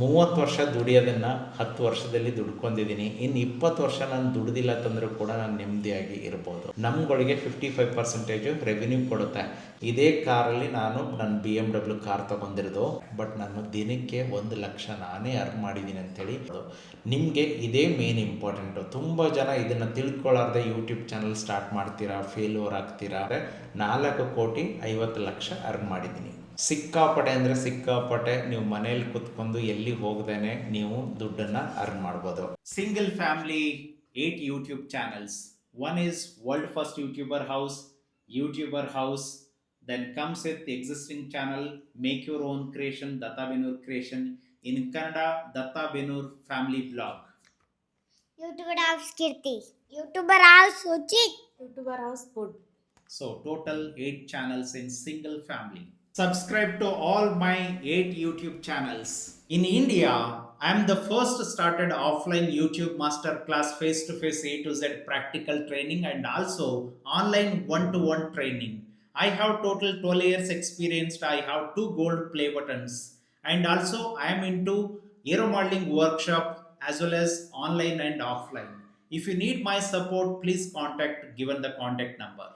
30 ವರ್ಷ ದುಡಿಯೋದನ್ನು 10 ವರ್ಷದಲ್ಲಿ ದುಡ್ಕೊಂಡಿದ್ದೀನಿ. ಇನ್ನು 20 ವರ್ಷ ನಾನು ದುಡ್ದಿಲ್ಲ ಅಂತಂದರೂ ಕೂಡ ನಾನು ನೆಮ್ಮದಿಯಾಗಿ ಇರ್ಬೋದು. ನಮ್ಗಳಿಗೆ 55% ರೆವಿನ್ಯೂ ಕೊಡುತ್ತೆ. ಇದೇ ಕಾರಲ್ಲಿ ನಾನು ನನ್ನ BMW ಕಾರ್ ತೊಗೊಂಡಿರೋದು. ಬಟ್ ನಾನು ದಿನಕ್ಕೆ 1 ಲಕ್ಷ ನಾನೇ ಅರ್ನ್ ಮಾಡಿದ್ದೀನಿ ಅಂಥೇಳಿ. ನಿಮಗೆ ಇದೇ ಮೇನ್ ಇಂಪಾರ್ಟೆಂಟು. ತುಂಬ ಜನ ಇದನ್ನು ತಿಳ್ಕೊಳ್ಳಾರ್ದೆ ಯೂಟ್ಯೂಬ್ ಚಾನಲ್ ಸ್ಟಾರ್ಟ್ ಮಾಡ್ತೀರಾ, ಫೇಲ್ಯೂರ್ ಆಗ್ತೀರಾ. 4,50,00,000 ಅರ್ನ್ ಮಾಡಿದ್ದೀನಿ. ಸಿಕ್ಕಾಪಟ್ಟೆ ಅಂದರೆ ಸಿಕ್ಕಾಪಟ್ಟೆ. ನೀವು ಮನೇಲಿ ಕುತ್ಕೊಂಡು ಎಲ್ಲಿ ಹೋಗದೇನೆ ನೀವು ದುಡ್ಡನ್ನು ಅರ್ನ್ ಮಾಡ್ಬೋದು. Single family 8 YouTube channels. One is world first YouTuber house. Then comes with the existing channel, Make Your Own Creation, Datta Benur Creation. In Kannada, Datta Benur Family Blog. YouTuber House Kirti, YouTuber House Uchit, YouTuber House Food. So total 8 channels in single family. Subscribe to all my 8 YouTube channels. In India, I am the first started offline YouTube masterclass face-to-face A to Z practical training and also online one-to-one training. I have total 12 years experience. I have 2 gold play buttons. And also I am into aero modeling workshop as well as online and offline. If you need my support, please contact given the contact number.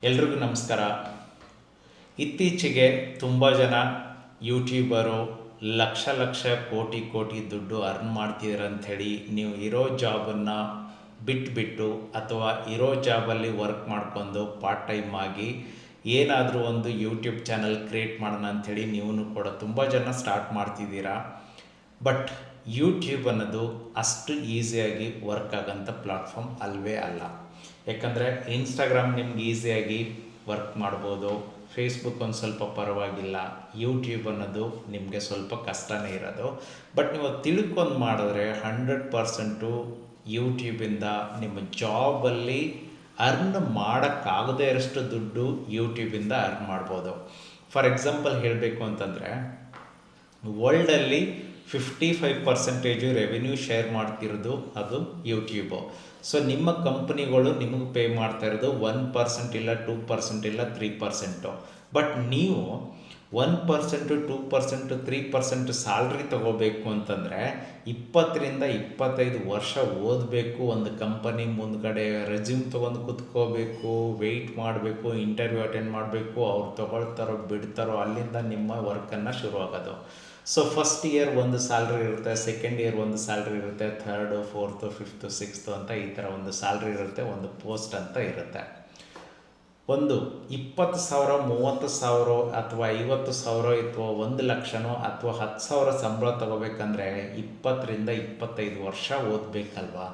ಎಲ್ರಿಗೂ ನಮಸ್ಕಾರ. ಇತ್ತೀಚೆಗೆ ತುಂಬ ಜನ YouTuber lakh ಕೋಟಿ ದುಡ್ಡು earn ಮಾಡ್ತಿದ್ದೀರ ಅಂಥೇಳಿ ನೀವು ಇರೋ ಜಾಬನ್ನು ಬಿಟ್ಟು ಅಥವಾ ಇರೋ ಜಾಬಲ್ಲಿ ವರ್ಕ್ ಮಾಡ್ಕೊಂಡು ಪಾರ್ಟ್ ಟೈಮ್ ಆಗಿ ಏನಾದರೂ ಒಂದು ಯೂಟ್ಯೂಬ್ ಚಾನಲ್ ಕ್ರಿಯೇಟ್ ಮಾಡೋಣ ಅಂಥೇಳಿ ನೀವು ಕೂಡ ತುಂಬ ಜನ ಸ್ಟಾರ್ಟ್ ಮಾಡ್ತಿದ್ದೀರಾ. ಬಟ್ ಯೂಟ್ಯೂಬ್ ಅನ್ನೋದು ಅಷ್ಟು ಈಸಿಯಾಗಿ ವರ್ಕ್ ಆಗೋಂಥ ಪ್ಲಾಟ್ಫಾರ್ಮ್ ಅಲ್ವೇ ಅಲ್ಲ. ಯಾಕಂದರೆ ಇನ್ಸ್ಟಾಗ್ರಾಮ್ ನಿಮ್ಗೆ ಈಸಿಯಾಗಿ ವರ್ಕ್ ಮಾಡ್ಬೋದು, ಫೇಸ್ಬುಕ್ ಒಂದು ಸ್ವಲ್ಪ ಪರವಾಗಿಲ್ಲ, ಯೂಟ್ಯೂಬ್ ಅನ್ನೋದು ನಿಮಗೆ ಸ್ವಲ್ಪ ಕಷ್ಟನೇ ಇರೋದು. ಬಟ್ ನೀವು ತಿಳ್ಕೊಂಡು ಮಾಡಿದ್ರೆ 100% ಯೂಟ್ಯೂಬಿಂದ ನಿಮ್ಮ ಜಾಬಲ್ಲಿ ಅರ್ನ್ ಮಾಡೋಕ್ಕಾಗದೇ ಇರೋಷ್ಟು ದುಡ್ಡು ಯೂಟ್ಯೂಬಿಂದ ಅರ್ನ್ ಮಾಡ್ಬೋದು. ಫಾರ್ ಎಕ್ಸಾಂಪಲ್ ಹೇಳಬೇಕು ಅಂತಂದರೆ ವರ್ಲ್ಡಲ್ಲಿ 55% ರೆವಿನ್ಯೂ ಶೇರ್ ಮಾಡ್ತಿರೋದು ಅದು ಯೂಟ್ಯೂಬು. ಸೊ ನಿಮ್ಮ ಕಂಪ್ನಿಗಳು ನಿಮಗೆ ಪೇ ಮಾಡ್ತಾ ಇರೋದು 1% ಇಲ್ಲ 2% ಇಲ್ಲ 3%. ಬಟ್ ನೀವು 1% 2% 3% ಸ್ಯಾಲ್ರಿ ತೊಗೋಬೇಕು ಅಂತಂದರೆ 20ರಿಂದ 25 ವರ್ಷ ಓದಬೇಕು. ಒಂದು ಕಂಪನಿ ಮುಂದ್ಗಡೆ ರೆಸ್ಯೂಮ್ ತೊಗೊಂಡು ಕುತ್ಕೋಬೇಕು, ವೆಯ್ಟ್ ಮಾಡಬೇಕು, ಇಂಟರ್ವ್ಯೂ ಅಟೆಂಡ್ ಮಾಡಬೇಕು, ಅವ್ರು ತೊಗೊಳ್ತಾರೋ ಬಿಡ್ತಾರೋ, ಅಲ್ಲಿಂದ ನಿಮ್ಮ ವರ್ಕನ್ನು ಶುರು ಆಗೋದು. ಸೊ ಫಸ್ಟ್ ಇಯರ್ ಒಂದು ಸ್ಯಾಲ್ರಿ ಇರುತ್ತೆ, ಸೆಕೆಂಡ್ ಇಯರ್ ಒಂದು ಸ್ಯಾಲ್ರಿ ಇರುತ್ತೆ, ಥರ್ಡು 4th 5th 6th ಅಂತ ಈ ಥರ ಒಂದು ಸ್ಯಾಲ್ರಿ ಇರುತ್ತೆ, ಒಂದು ಪೋಸ್ಟ್ ಅಂತ ಇರುತ್ತೆ. ಒಂದು 20,000 30,000 ಅಥವಾ 50,000 ಅಥವಾ 1,00,000 ಅಥವಾ 10,000 ಸಂಬಳ ತೊಗೋಬೇಕಂದ್ರೆ 20ರಿಂದ 25 ವರ್ಷ ಓದಬೇಕಲ್ವಾ.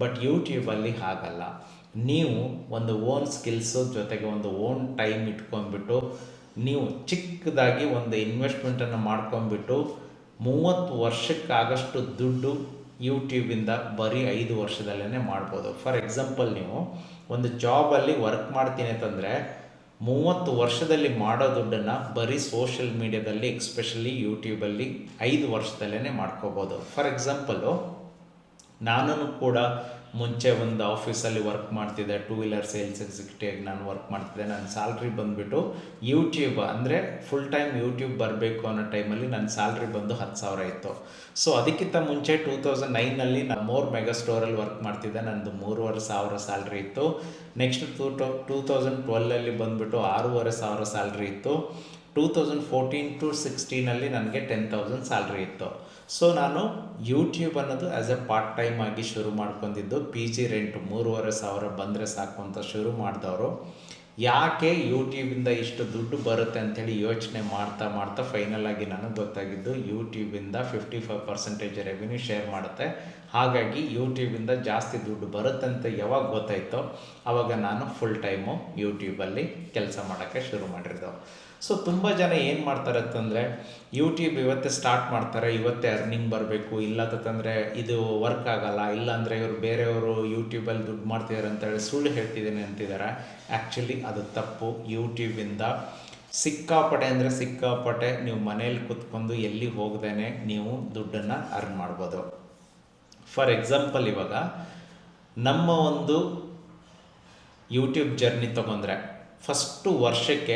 ಬಟ್ ಯೂಟ್ಯೂಬಲ್ಲಿ ಹಾಗಲ್ಲ. ನೀವು ಒಂದು ಓನ್ ಸ್ಕಿಲ್ಸು ಜೊತೆಗೆ ಒಂದು ಓನ್ ಟೈಮ್ ಇಟ್ಕೊಂಡ್ಬಿಟ್ಟು ನೀವು ಚಿಕ್ಕದಾಗಿ ಒಂದು ಇನ್ವೆಸ್ಟ್ಮೆಂಟನ್ನು ಮಾಡ್ಕೊಂಡ್ಬಿಟ್ಟು 30 ವರ್ಷಕ್ಕಾಗಷ್ಟು ದುಡ್ಡು ಯೂಟ್ಯೂಬಿಂದ ಬರೀ 5 ವರ್ಷದಲ್ಲೇ ಮಾಡ್ಬೋದು. ಫಾರ್ ಎಕ್ಸಾಂಪಲ್ ನೀವು ಒಂದು ಜಾಬಲ್ಲಿ ವರ್ಕ್ ಮಾಡ್ತೀನಿ ಅಂತಂದರೆ 30 ವರ್ಷದಲ್ಲಿ ಮಾಡೋ ದುಡ್ಡನ್ನು ಬರೀ ಸೋಷಿಯಲ್ ಮೀಡಿಯಾದಲ್ಲಿ ಎಕ್ಸ್ಪೆಷಲಿ ಯೂಟ್ಯೂಬಲ್ಲಿ 5 ವರ್ಷದಲ್ಲೇ ಮಾಡ್ಕೋಬೋದು. ಫಾರ್ ಎಕ್ಸಾಂಪಲು ನಾನು ಕೂಡ ಮುಂಚೆ ಒಂದು ಆಫೀಸಲ್ಲಿ ವರ್ಕ್ ಮಾಡ್ತಿದ್ದೆ, 2 ವೀಲರ್ ಸೇಲ್ಸ್ ಎಕ್ಸಿಕ್ಯೂಟಿವ್ ನಾನು ವರ್ಕ್ ಮಾಡ್ತಿದ್ದೆ. ನನ್ನ ಸ್ಯಾಲ್ರಿ ಬಂದುಬಿಟ್ಟು ಯೂಟ್ಯೂಬ್ ಅಂದರೆ ಫುಲ್ ಟೈಮ್ ಯೂಟ್ಯೂಬ್ ಬರಬೇಕು ಅನ್ನೋ ಟೈಮಲ್ಲಿ ನನ್ನ ಸ್ಯಾಲ್ರಿ ಬಂದು 10,000 ಇತ್ತು. ಸೊ ಅದಕ್ಕಿಂತ ಮುಂಚೆ 2009ನಲ್ಲಿ ನಾನು ಮೋರ್ ಮೆಗಾ ಸ್ಟೋರಲ್ಲಿ ವರ್ಕ್ ಮಾಡ್ತಿದ್ದೆ, ನನ್ನದು 3,500 ಸ್ಯಾಲ್ರಿ ಇತ್ತು. ನೆಕ್ಸ್ಟ್ 2012ಅಲ್ಲಿ ಬಂದುಬಿಟ್ಟು 6,500 ಸ್ಯಾಲ್ರಿ ಇತ್ತು. 2014 to 16ನಲ್ಲಿ ನನಗೆ 10,000 ಸ್ಯಾಲ್ರಿ ಇತ್ತು. ಸೊ ನಾನು ಯೂಟ್ಯೂಬ್ ಅನ್ನೋದು ಆ್ಯಸ್ ಎ ಪಾರ್ಟ್ ಟೈಮ್ ಆಗಿ ಶುರು ಮಾಡ್ಕೊಂಡಿದ್ದು. PG ರೆಂಟ್ 3,500 ಬಂದರೆ ಸಾಕು ಅಂತ ಶುರು ಮಾಡಿದವರು ಯಾಕೆ ಯೂಟ್ಯೂಬಿಂದ ಇಷ್ಟು ದುಡ್ಡು ಬರುತ್ತೆ ಅಂಥೇಳಿ ಯೋಚನೆ ಮಾಡ್ತಾ ಫೈನಲ್ ಆಗಿ ನನಗೆ ಗೊತ್ತಾಗಿದ್ದು ಯೂಟ್ಯೂಬಿಂದ 55% ರೆವಿನ್ಯೂ ಶೇರ್ ಮಾಡುತ್ತೆ. ಹಾಗಾಗಿ ಯೂಟ್ಯೂಬಿಂದ ಜಾಸ್ತಿ ದುಡ್ಡು ಬರುತ್ತೆ ಅಂತ ಯಾವಾಗ ಗೊತ್ತಾಯಿತೋ ಆವಾಗ ನಾನು ಫುಲ್ ಟೈಮು ಯೂಟ್ಯೂಬಲ್ಲಿ ಕೆಲಸ ಮಾಡೋಕ್ಕೆ ಶುರು ಮಾಡಿರೋದು. ಸೊ ತುಂಬ ಜನ ಏನು ಮಾಡ್ತಾರೆ ಅಂತಂದರೆ ಯೂಟ್ಯೂಬ್ ಇವತ್ತೇ ಸ್ಟಾರ್ಟ್ ಮಾಡ್ತಾರೆ, ಇವತ್ತೇ ಅರ್ನಿಂಗ್ ಬರಬೇಕು, ಇಲ್ಲತ್ತಂದರೆ ಇದು ವರ್ಕ್ ಆಗೋಲ್ಲ, ಇಲ್ಲಾಂದರೆ ಇವರು ಬೇರೆಯವರು ಯೂಟ್ಯೂಬಲ್ಲಿ ದುಡ್ಡು ಮಾಡ್ತಿದ್ದಾರೆ ಅಂತೇಳಿ ಸುಳ್ಳು ಹೇಳ್ತಿದ್ದೀನಿ ಅಂತಿದ್ದಾರೆ. ಆ್ಯಕ್ಚುಲಿ ಅದು ತಪ್ಪು. ಯೂಟ್ಯೂಬಿಂದ ಸಿಕ್ಕಾಪಟ್ಟೆ ಅಂದರೆ ಸಿಕ್ಕಾಪಟ್ಟೆ ನೀವು ಮನೇಲಿ ಕುತ್ಕೊಂಡು ಎಲ್ಲಿ ಹೋಗದೇನೆ ನೀವು ದುಡ್ಡನ್ನು ಅರ್ನ್ ಮಾಡ್ಬೋದು. ಫಾರ್ ಎಕ್ಸಾಂಪಲ್ ಇವಾಗ ನಮ್ಮ ಒಂದು ಯೂಟ್ಯೂಬ್ ಜರ್ನಿ ತೊಗೊಂಡ್ರೆ ಫಸ್ಟು ವರ್ಷಕ್ಕೆ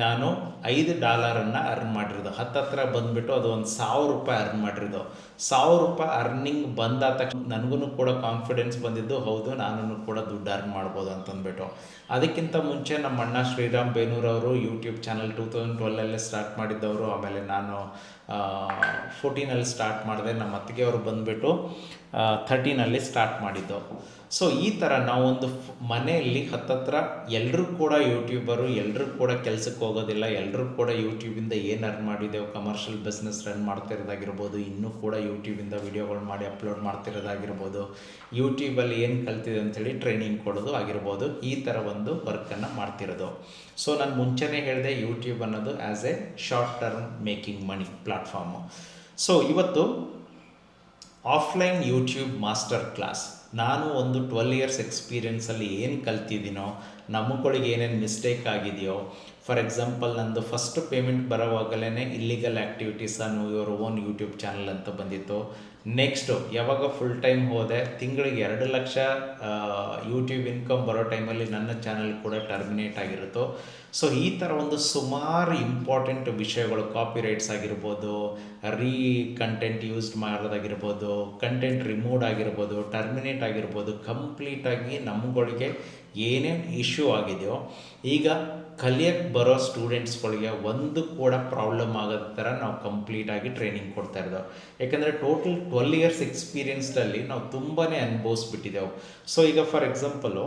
ನಾನು $5 ಅರ್ನ್ ಮಾಡಿರೋದು. ಹತ್ತತ್ರ ಬಂದುಬಿಟ್ಟು ಅದು ಒಂದು $1,000 ಅರ್ನ್ ಮಾಡಿರೋದು. $1,000 ಅರ್ನಿಂಗ್ ಬಂದಾದ ತಕ್ಷಣ ನನಗೂ ಕೂಡ ಕಾನ್ಫಿಡೆನ್ಸ್ ಬಂದಿದ್ದು, ಹೌದು ನಾನು ಕೂಡ ದುಡ್ಡು ಅರ್ನ್ ಮಾಡ್ಬೋದು ಅಂತಂದ್ಬಿಟ್ಟು. ಅದಕ್ಕಿಂತ ಮುಂಚೆ ನಮ್ಮ ಅಣ್ಣ ಶ್ರೀರಾಮ್ ಬೇನೂರವರು ಯೂಟ್ಯೂಬ್ ಚಾನಲ್ 2012 ಸ್ಟಾರ್ಟ್ ಮಾಡಿದ್ದವರು. ಆಮೇಲೆ ನಾನು 14 ಸ್ಟಾರ್ಟ್ ಮಾಡಿದೆ. ನಮ್ಮ ಅತ್ತಿಗೆಯವರು ಬಂದುಬಿಟ್ಟು 13 ಸ್ಟಾರ್ಟ್ ಮಾಡಿದ್ದು. ಸೊ ಈ ಥರ ನಾವೊಂದು ಮನೆಯಲ್ಲಿ ಹತ್ತತ್ರ ಎಲ್ಲರೂ ಕೂಡ ಯೂಟ್ಯೂಬರು, ಎಲ್ಲರೂ ಕೂಡ ಕೆಲಸಕ್ಕೆ ಹೋಗೋದಿಲ್ಲ, ಎಲ್ಲರೂ ಕೂಡ ಯೂಟ್ಯೂಬಿಂದ ಏನು ಅರ್ನ್ ಮಾಡಿದೆವು, ಕಮರ್ಷಿಯಲ್ ಬಿಸ್ನೆಸ್ ರನ್ ಮಾಡ್ತಿರೋದಾಗಿರ್ಬೋದು, ಇನ್ನೂ ಕೂಡ ಯೂಟ್ಯೂಬಿಂದ ವಿಡಿಯೋಗಳು ಮಾಡಿ ಅಪ್ಲೋಡ್ ಮಾಡ್ತಿರೋದಾಗಿರ್ಬೋದು, ಯೂಟ್ಯೂಬಲ್ಲಿ ಏನು ಕಲ್ತಿದೆ ಅಂಥೇಳಿ ಟ್ರೈನಿಂಗ್ ಕೊಡೋದು ಆಗಿರ್ಬೋದು, ಈ ಥರ ಒಂದು ವರ್ಕನ್ನು ಮಾಡ್ತಿರೋದು. ಸೊ ನಾನು ಮುಂಚೆನೇ ಹೇಳಿದೆ, ಯೂಟ್ಯೂಬ್ ಅನ್ನೋದು as A short term making money platform. So ಇವತ್ತು ಆಫ್ಲೈನ್ ಯೂಟ್ಯೂಬ್ ಮಾಸ್ಟರ್ ಕ್ಲಾಸ್, ನಾನು ಒಂದು 12 ಇಯರ್ಸ್ ಎಕ್ಸ್ಪೀರಿಯೆನ್ಸಲ್ಲಿ ಏನು ಕಲ್ತಿದ್ದೀನೋ, ನಮ್ಮಗಳಿಗೆ ಏನೇನು ಮಿಸ್ಟೇಕ್ ಆಗಿದೆಯೋ. ಫಾರ್ ಎಕ್ಸಾಂಪಲ್, ನಂದು ಫಸ್ಟ್ ಪೇಮೆಂಟ್ ಬರೋವಾಗಲೇ illegal activities on your own YouTube channel ಅಂತ ಬಂದಿತ್ತು. ನೆಕ್ಸ್ಟು ಯಾವಾಗ ಫುಲ್ ಟೈಮ್ ಹೋದೆ, ತಿಂಗಳಿಗೆ 2 ಲಕ್ಷ ಯೂಟ್ಯೂಬ್ ಇನ್ಕಮ್ ಬರೋ ಟೈಮಲ್ಲಿ ನನ್ನ ಚಾನಲ್ ಕೂಡ ಟರ್ಮಿನೇಟ್ ಆಗಿರುತ್ತೋ. ಸೊ ಈ ಥರ ಒಂದು ಸುಮಾರು ಇಂಪಾರ್ಟೆಂಟ್ ವಿಷಯಗಳು, ಕಾಪಿ ರೈಟ್ಸ್ ಆಗಿರ್ಬೋದು, ಕಂಟೆಂಟ್ ಯೂಸ್ಡ್ ಮಾಡೋದಾಗಿರ್ಬೋದು, ಕಂಟೆಂಟ್ ರಿಮೂವ್ ಆಗಿರ್ಬೋದು, ಟರ್ಮಿನೇಟ್ ಆಗಿರ್ಬೋದು, ಕಂಪ್ಲೀಟಾಗಿ ನಮ್ಮಗಳಿಗೆ ಏನೇನು ಇಶ್ಯೂ ಆಗಿದೆಯೋ, ಈಗ ಕಲಿಯಕ್ಕೆ ಬರೋ ಸ್ಟೂಡೆಂಟ್ಸ್ಗಳಿಗೆ ಒಂದು ಕೂಡ ಪ್ರಾಬ್ಲಮ್ ಆಗೋ ಥರ ನಾವು ಕಂಪ್ಲೀಟಾಗಿ ಟ್ರೈನಿಂಗ್ ಕೊಡ್ತಾ ಇರೋದು. ಯಾಕಂದರೆ ಟೋಟಲ್ 12 ಇಯರ್ಸ್ ಎಕ್ಸ್ಪೀರಿಯೆನ್ಸ್ಡಲ್ಲಿ ನಾವು ತುಂಬಾ ಅನುಭವಿಸ್ಬಿಟ್ಟಿದ್ದೆವು. ಸೊ ಈಗ ಫಾರ್ ಎಕ್ಸಾಂಪಲು,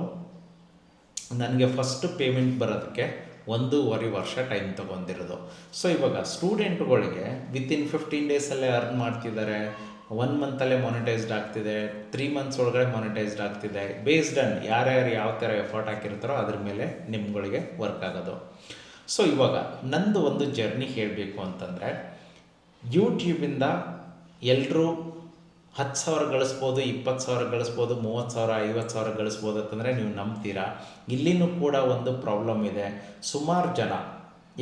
ನನಗೆ ಫಸ್ಟ್ ಪೇಮೆಂಟ್ ಬರೋದಕ್ಕೆ 1.5 ವರ್ಷ ಟೈಮ್ ತೊಗೊಂಡಿರೋದು. ಸೊ ಇವಾಗ ಸ್ಟೂಡೆಂಟ್ಗಳಿಗೆ ವಿತಿನ್ 15 ಡೇಸಲ್ಲೇ ಅರ್ನ್ ಮಾಡ್ತಿದ್ದಾರೆ, 1 ಮಂತಲ್ಲೇ ಮಾನಿಟೈಸ್ಡ್ ಆಗ್ತಿದೆ, 3 ಮಂತ್ಸ್ ಒಳಗಡೆ ಮಾನಿಟೈಸ್ಡ್ ಆಗ್ತಿದೆ. ಬೇಸ್ಡ್ ಆನ್ ಯಾರ್ಯಾರು ಯಾವ ಥರ ಎಫರ್ಟ್ ಹಾಕಿರ್ತಾರೋ ಅದ್ರ ಮೇಲೆ ನಿಮ್ಗಳಿಗೆ ವರ್ಕ್ ಆಗೋದು. ಸೊ ಇವಾಗ ನಂದು ಒಂದು ಜರ್ನಿ ಹೇಳಬೇಕು ಅಂತಂದರೆ, ಯೂಟ್ಯೂಬಿಂದ ಎಲ್ಲರೂ 10,000 ಗಳಿಸ್ಬೋದು, 20,000 ಗಳಿಸ್ಬೋದು, 30,000, 50,000 ಗಳಿಸ್ಬೋದು ಅಂತಂದರೆ ನೀವು ನಂಬ್ತೀರಾ? ಇಲ್ಲಿನೂ ಕೂಡ ಒಂದು ಪ್ರಾಬ್ಲಮ್ ಇದೆ. ಸುಮಾರು ಜನ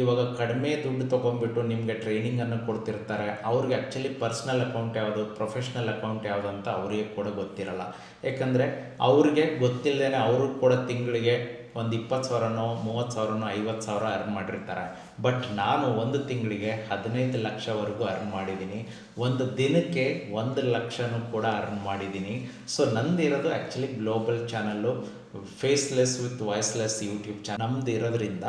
ಇವಾಗ ಕಡಿಮೆ ದುಡ್ಡು ತೊಗೊಂಡ್ಬಿಟ್ಟು ನಿಮಗೆ ಟ್ರೈನಿಂಗನ್ನು ಕೊಡ್ತಿರ್ತಾರೆ. ಅವ್ರಿಗೆ ಆ್ಯಕ್ಚುಲಿ ಪರ್ಸ್ನಲ್ ಅಕೌಂಟ್ ಯಾವುದು, ಪ್ರೊಫೆಷ್ನಲ್ ಅಕೌಂಟ್ ಯಾವುದು ಅಂತ ಅವರಿಗೆ ಕೂಡ ಗೊತ್ತಿರಲ್ಲ. ಯಾಕಂದರೆ ಅವ್ರಿಗೆ ಗೊತ್ತಿಲ್ಲದೇ ಅವರು ಕೂಡ ತಿಂಗಳಿಗೆ ಒಂದು 20,000ನೋ 30,000ನೋ 50,000 ಅರ್ನ್ ಮಾಡಿರ್ತಾರೆ. ಬಟ್ ನಾನು ಒಂದು ತಿಂಗಳಿಗೆ 15 ಲಕ್ಷವರೆಗೂ ಅರ್ನ್ ಮಾಡಿದ್ದೀನಿ. ಒಂದು ದಿನಕ್ಕೆ 1 ಲಕ್ಷನೂ ಕೂಡ ಅರ್ನ್ ಮಾಡಿದ್ದೀನಿ. ಸೊ ನಂದಿರೋದು actually global channel, faceless with voiceless YouTube channel ನಮ್ದು ಇರೋದ್ರಿಂದ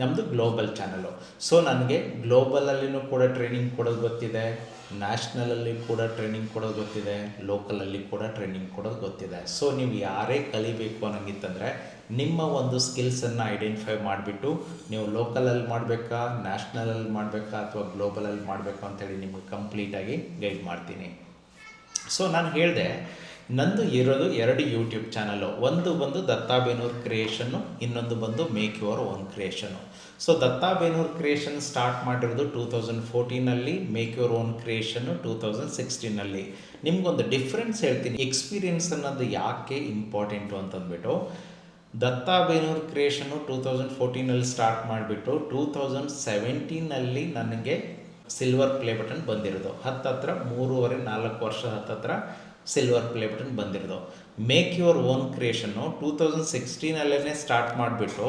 ನಮ್ಮದು ಗ್ಲೋಬಲ್ ಚಾನಲ್ಲು. ಸೊ ನನಗೆ ಗ್ಲೋಬಲಲ್ಲಿನೂ ಕೂಡ ಟ್ರೈನಿಂಗ್ ಕೊಡೋದು ಗೊತ್ತಿದೆ, ನ್ಯಾಷನಲಲ್ಲಿ ಕೂಡ ಟ್ರೈನಿಂಗ್ ಕೊಡೋದು ಗೊತ್ತಿದೆ, ಲೋಕಲಲ್ಲಿ ಕೂಡ ಟ್ರೈನಿಂಗ್ ಕೊಡೋದು ಗೊತ್ತಿದೆ. ಸೊ ನೀವು ಯಾರೇ ಕಲಿಬೇಕು ಅನ್ನೋಂಗಿತ್ತಂದರೆ ನಿಮ್ಮ ಒಂದು ಸ್ಕಿಲ್ಸನ್ನು ಐಡೆಂಟಿಫೈ ಮಾಡಿಬಿಟ್ಟು ನೀವು ಲೋಕಲಲ್ಲಿ ಮಾಡಬೇಕಾ, ನ್ಯಾಷನಲಲ್ಲಿ ಮಾಡಬೇಕಾ, ಅಥವಾ ಗ್ಲೋಬಲಲ್ಲಿ ಮಾಡಬೇಕಾ ಅಂತೇಳಿ ನಿಮಗೆ ಕಂಪ್ಲೀಟಾಗಿ ಗೈಡ್ ಮಾಡ್ತೀನಿ. ಸೊ ನಾನು ಹೇಳಿದೆ, ನಂದು ಇರೋದು 2 ಯೂಟ್ಯೂಬ್ ಚಾನಲ್ಲು. ಒಂದು ಬಂದು ದತ್ತಾ ಬೇನೂರ್ ಕ್ರಿಯೇಷನ್ನು, ಇನ್ನೊಂದು ಬಂದು make your own creation. So Datta Benur creation start ಮಾಡಿರೋದು 2014, ಮೇಕ್ ಯುವರ್ ಓನ್ ಕ್ರಿಯೇಷನ್ನು 2016. ನಿಮಗೊಂದು ಡಿಫ್ರೆನ್ಸ್ ಹೇಳ್ತೀನಿ, ಎಕ್ಸ್ಪೀರಿಯೆನ್ಸ್ ಅನ್ನೋದು ಯಾಕೆ ಇಂಪಾರ್ಟೆಂಟು ಅಂತಂದ್ಬಿಟ್ಟು. ದತ್ತಾ ಬೇನೂರ್ ಕ್ರಿಯೇಷನ್ನು 2014 ಸ್ಟಾರ್ಟ್ ಮಾಡಿಬಿಟ್ಟು 2017 ನನಗೆ ಸಿಲ್ವರ್ ಪ್ಲೇ ಬಟನ್ ಬಂದಿರೋದು. ಹತ್ತತ್ರ 3.5-4 ವರ್ಷ ಹತ್ತತ್ರ ಸಿಲ್ವರ್ ಪ್ಲೇ ಬಟನ್ ಬಂದಿರೋದು. Make your own creation 2016 start ಮಾಡಿಬಿಟ್ಟು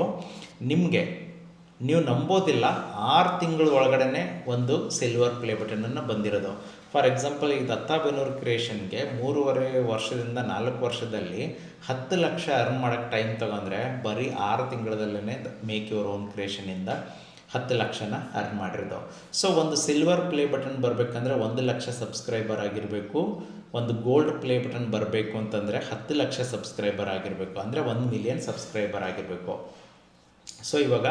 ನಿಮಗೆ, ನೀವು ನಂಬೋದಿಲ್ಲ, 6 ತಿಂಗಳ ಒಳಗಡೆ ಒಂದು ಸಿಲ್ವರ್ ಪ್ಲೇ ಬಟನನ್ನು ಬಂದಿರೋದು. ಫಾರ್ ಎಕ್ಸಾಂಪಲ್, ಈ ದತ್ತಾ ಬೇನೂರ್ ಕ್ರಿಯೇಷನ್ಗೆ 3.5 ವರ್ಷದಿಂದ 4 ವರ್ಷದಲ್ಲಿ 10 ಲಕ್ಷ ಅರ್ನ್ ಮಾಡೋಕ್ಕೆ ಟೈಮ್ ತೊಗೊಂಡ್ರೆ, ಬರೀ 6 ತಿಂಗಳಲ್ಲೇ ಮೇಕ್ ಯುವರ್ ಓನ್ ಕ್ರಿಯೇಷನಿಂದ 10 ಲಕ್ಷನ ಅರ್ನ್ ಮಾಡಿರೋದು. ಸೊ ಒಂದು ಸಿಲ್ವರ್ ಪ್ಲೇ ಬಟನ್ ಬರಬೇಕಂದ್ರೆ 1 ಲಕ್ಷ ಸಬ್ಸ್ಕ್ರೈಬರ್ ಆಗಿರಬೇಕು. ಒಂದು ಗೋಲ್ಡ್ ಪ್ಲೇ ಬಟನ್ ಬರಬೇಕು ಅಂತಂದರೆ 10 ಲಕ್ಷ ಸಬ್ಸ್ಕ್ರೈಬರ್ ಆಗಿರಬೇಕು, ಅಂದರೆ 1 ಮಿಲಿಯನ್ ಸಬ್ಸ್ಕ್ರೈಬರ್ ಆಗಿರಬೇಕು. ಸೊ ಇವಾಗ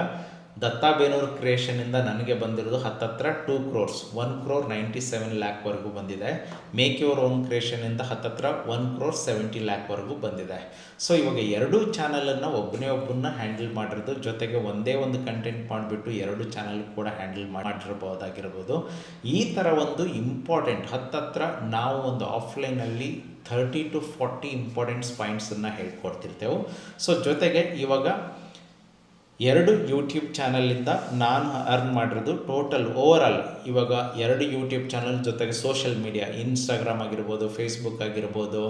ದತ್ತಾ ಬೇನೂರ್ ಕ್ರಿಯೇಷನಿಂದ ನನಗೆ ಬಂದಿರೋದು ಹತ್ತತ್ರ 2 crores, 1,97,00,000ವರೆಗೂ ಬಂದಿದೆ. ಮೇಕ್ ಯುವರ್ ಓನ್ ಕ್ರಿಯೇಷನಿಂದ ಹತ್ತತ್ರ 1,70,00,000ವರೆಗೂ ಬಂದಿದೆ. ಸೊ ಇವಾಗ 2 ಚಾನಲನ್ನು ಒಬ್ಬರನ್ನ ಹ್ಯಾಂಡಲ್ ಮಾಡಿರೋದು, ಜೊತೆಗೆ ಒಂದೇ ಒಂದು ಕಂಟೆಂಟ್ ಮಾಡಿಬಿಟ್ಟು 2 ಚಾನಲ್ ಕೂಡ ಹ್ಯಾಂಡಲ್ ಮಾಡಿರ್ಬೋದಾಗಿರ್ಬೋದು. ಈ ಥರ ಒಂದು ಇಂಪಾರ್ಟೆಂಟ್ ಹತ್ತತ್ರ ನಾವು ಒಂದು ಆಫ್ಲೈನಲ್ಲಿ 30 to 40 ಇಂಪಾರ್ಟೆಂಟ್ಸ್ ಪಾಯಿಂಟ್ಸನ್ನು ಹೇಳ್ಕೊಡ್ತಿರ್ತೇವೆ. ಸೊ ಜೊತೆಗೆ ಇವಾಗ 2 ಯೂಟ್ಯೂಬ್ ಚಾನಲಿಂದ ನಾನು ಅರ್ನ್ ಮಾಡಿರೋದು ಟೋಟಲ್ ಓವರಾಲ್ ಇವಾಗ 2 ಯೂಟ್ಯೂಬ್ ಚಾನಲ್ ಜೊತೆಗೆ ಸೋಷಿಯಲ್ ಮೀಡಿಯಾ ಇನ್ಸ್ಟಾಗ್ರಾಮ್ ಆಗಿರ್ಬೋದು, ಫೇಸ್ಬುಕ್ ಆಗಿರ್ಬೋದು,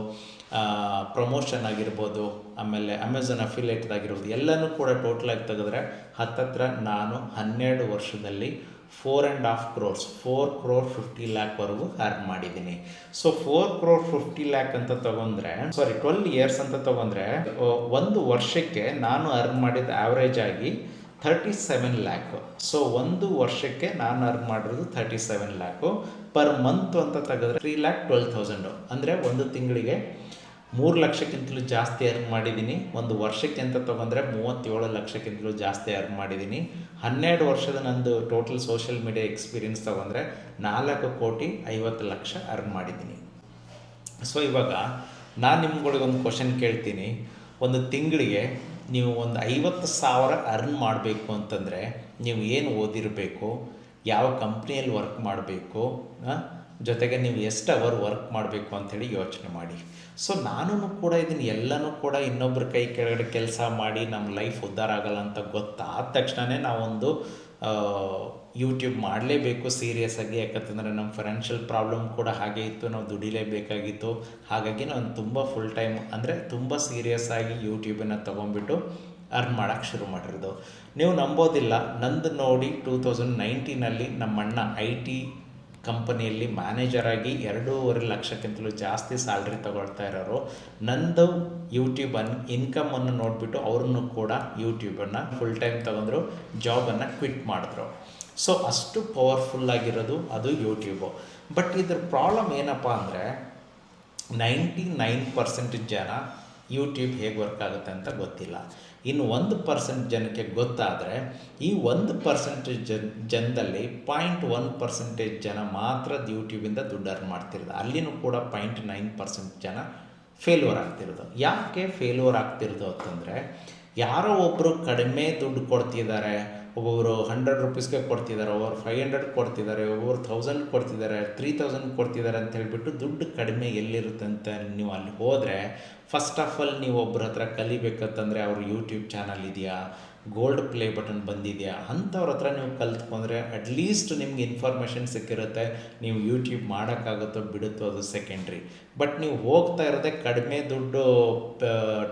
ಪ್ರಮೋಷನ್ ಆಗಿರ್ಬೋದು, ಆಮೇಲೆ ಅಮೆಝಾನ್ ಅಫಿಲಿಯೇಟ್ದಾಗಿರ್ಬೋದು, ಎಲ್ಲನೂ ಕೂಡ ಟೋಟಲಾಗಿ ತೆಗೆದ್ರೆ ಹತ್ತತ್ರ ನಾನು 12 ವರ್ಷದಲ್ಲಿ 4.5 crores 4 crore 50 lakh ಅರ್ನ್ ಮಾಡಿದ್ದೀನಿ. ಸೊ 4 crore 50 lakh ಅಂತ ತಗೊಂಡ್ರೆ 12 years ಅಂತ ತಗೊಂಡ್ರೆ ಒಂದು ವರ್ಷಕ್ಕೆ ನಾನು ಅರ್ನ್ ಮಾಡಿದ ಆವ್ರೇಜ್ ಆಗಿ 37 lakh. ಸೊ ಒಂದು ವರ್ಷಕ್ಕೆ ನಾನು ಅರ್ನ್ ಮಾಡಿರೋದು 37 lakh. ಪರ್ ಮಂತ್ ಅಂತ ತೆಗೆದ್ರೆ 3,12,000. ಅಂದರೆ ಒಂದು ತಿಂಗಳಿಗೆ 3 ಲಕ್ಷಕ್ಕಿಂತಲೂ ಜಾಸ್ತಿ ಅರ್ನ್ ಮಾಡಿದ್ದೀನಿ. ಒಂದು ವರ್ಷಕ್ಕೆ ಅಂತ ತೊಗೊಂಡ್ರೆ 37 ಲಕ್ಷಕ್ಕಿಂತಲೂ ಜಾಸ್ತಿ ಅರ್ನ್ ಮಾಡಿದ್ದೀನಿ. 12 ವರ್ಷದ ನಂದು ಟೋಟಲ್ ಸೋಷಿಯಲ್ ಮೀಡಿಯಾ ಎಕ್ಸ್ಪೀರಿಯನ್ಸ್ ತೊಗೊಂಡ್ರೆ 4,50,00,000 ಅರ್ನ್ ಮಾಡಿದ್ದೀನಿ. ಸೊ ಇವಾಗ ನಾನು ನಿಮ್ಗಳಿಗೆ ಒಂದು ಕ್ವಶನ್ ಕೇಳ್ತೀನಿ. ಒಂದು ತಿಂಗಳಿಗೆ ನೀವು ಒಂದು 50,000 ಅರ್ನ್ ಮಾಡಬೇಕು ಅಂತಂದರೆ ನೀವು ಏನು ಓದಿರಬೇಕು, ಯಾವ ಕಂಪ್ನಿಯಲ್ಲಿ ವರ್ಕ್ ಮಾಡಬೇಕು, ಜೊತೆಗೆ ನೀವು ಎಷ್ಟು ಅವರ್ ವರ್ಕ್ ಮಾಡಬೇಕು ಅಂಥೇಳಿ ಯೋಚನೆ ಮಾಡಿ. ಸೊ ನಾನು ಕೂಡ ಇದನ್ನು ಎಲ್ಲನೂ ಕೂಡ ಇನ್ನೊಬ್ಬರ ಕೈ ಕೆಳಗಡೆ ಕೆಲಸ ಮಾಡಿ ನಮ್ಮ ಲೈಫ್ ಉದ್ಧಾರ ಆಗಲ್ಲ ಅಂತ ಗೊತ್ತಾದ ತಕ್ಷಣವೇ ನಾವೊಂದು ಯೂಟ್ಯೂಬ್ ಮಾಡಲೇಬೇಕು ಸೀರಿಯಸ್ ಆಗಿ. ಯಾಕಂತಂದರೆ ನಮ್ಮ ಫೈನಾನ್ಷಿಯಲ್ ಪ್ರಾಬ್ಲಮ್ ಕೂಡ ಹಾಗೆ ಇತ್ತು, ನಾವು ದುಡಿಲೇಬೇಕಾಗಿತ್ತು. ಹಾಗಾಗಿ ನಾನು ತುಂಬ ಫುಲ್ ಟೈಮ್ ಅಂದರೆ ತುಂಬ ಸೀರಿಯಸ್ ಆಗಿ ಯೂಟ್ಯೂಬನ್ನು ತೊಗೊಂಡ್ಬಿಟ್ಟು ಅರ್ನ್ ಮಾಡೋಕ್ಕೆ ಶುರು ಮಾಡಿರೋದು. ನೀವು ನಂಬೋದಿಲ್ಲ, ನಂದು ನೋಡಿ 2019 ನಮ್ಮಣ್ಣ IT ಕಂಪನಿಯಲ್ಲಿ ಮ್ಯಾನೇಜರಾಗಿ 2.5 ಲಕ್ಷಕ್ಕಿಂತಲೂ ಜಾಸ್ತಿ ಸ್ಯಾಲ್ರಿ ತಗೊಳ್ತಾ ಇರೋರು ನಂದು ಯೂಟ್ಯೂಬ್ ಇನ್ಕಮನ್ನು ನೋಡಿಬಿಟ್ಟು ಅವ್ರನ್ನೂ ಕೂಡ ಯೂಟ್ಯೂಬನ್ನು ಫುಲ್ ಟೈಮ್ ತಗೊಂಡ್ರು, ಜಾಬನ್ನು ಕ್ವಿಟ್ ಮಾಡಿದ್ರು. ಸೊ ಅಷ್ಟು ಪವರ್ಫುಲ್ಲಾಗಿರೋದು ಅದು ಯೂಟ್ಯೂಬು. ಬಟ್ ಇದ್ರ ಪ್ರಾಬ್ಲಮ್ ಏನಪ್ಪ ಅಂದರೆ 99% ಜನ ಯೂಟ್ಯೂಬ್ ಹೇಗೆ ವರ್ಕ್ ಆಗುತ್ತೆ ಅಂತ ಗೊತ್ತಿಲ್ಲ. ಇನ್ನು 1% ಜನಕ್ಕೆ ಗೊತ್ತಾದರೆ ಈ 1% ಜನದಲ್ಲಿ 0.1% ಜನ ಮಾತ್ರ ಯೂಟ್ಯೂಬಿಂದ ದುಡ್ಡು ಅರ್ನ್ ಮಾಡ್ತಿರೋದು. ಅಲ್ಲಿನೂ ಕೂಡ 0.9% ಜನ ಫೇಲ್ಯೂರ್ ಆಗ್ತಿರೋದು. ಯಾಕೆ ಫೇಲ್ಯೂರ್ ಆಗ್ತಿರೋದು ಅಂತಂದರೆ ಯಾರೋ ಒಬ್ಬರು ಕಡಿಮೆ ದುಡ್ಡು ಕೊಡ್ತಿದ್ದಾರೆ, ಒಬ್ಬೊಬ್ಬರು 100 ರೂಪೀಸ್ಗೆ ಕೊಡ್ತಿದ್ದಾರೆ, ಒಬ್ಬರು 500 ಕೊಡ್ತಿದ್ದಾರೆ, ಒಬ್ಬರು 1000 ಕೊಡ್ತಿದ್ದಾರೆ, 3000 ಕೊಡ್ತಿದ್ದಾರೆ ಅಂತ ಹೇಳಿಬಿಟ್ಟು ದುಡ್ಡು ಕಡಿಮೆ ಎಲ್ಲಿರುತ್ತೆ ಅಂತ ನೀವು ಅಲ್ಲಿ ಹೋದರೆ ಫಸ್ಟ್ ಆಫ್ ಆಲ್ ನೀವು ಒಬ್ಬರ ಹತ್ರ ಕಲಿಬೇಕಂತಂದರೆ ಅವ್ರ ಯೂಟ್ಯೂಬ್ ಚಾನಲ್ ಇದೆಯಾ, ಗೋಲ್ಡ್ ಪ್ಲೇ ಬಟನ್ ಬಂದಿದೆಯಾ ಅಂಥವ್ರ ಹತ್ರ ನೀವು ಕಲ್ತ್ಕೊಂಡ್ರೆ ಅಟ್ಲೀಸ್ಟ್ ನಿಮ್ಗೆ ಇನ್ಫಾರ್ಮೇಷನ್ ಸಿಕ್ಕಿರುತ್ತೆ. ನೀವು ಯೂಟ್ಯೂಬ್ ಮಾಡೋಕ್ಕಾಗುತ್ತೋ ಬಿಡುತ್ತೋ ಅದು ಸೆಕೆಂಡ್ರಿ. ಬಟ್ ನೀವು ಹೋಗ್ತಾ ಇರೋದೇ ಕಡಿಮೆ ದುಡ್ಡು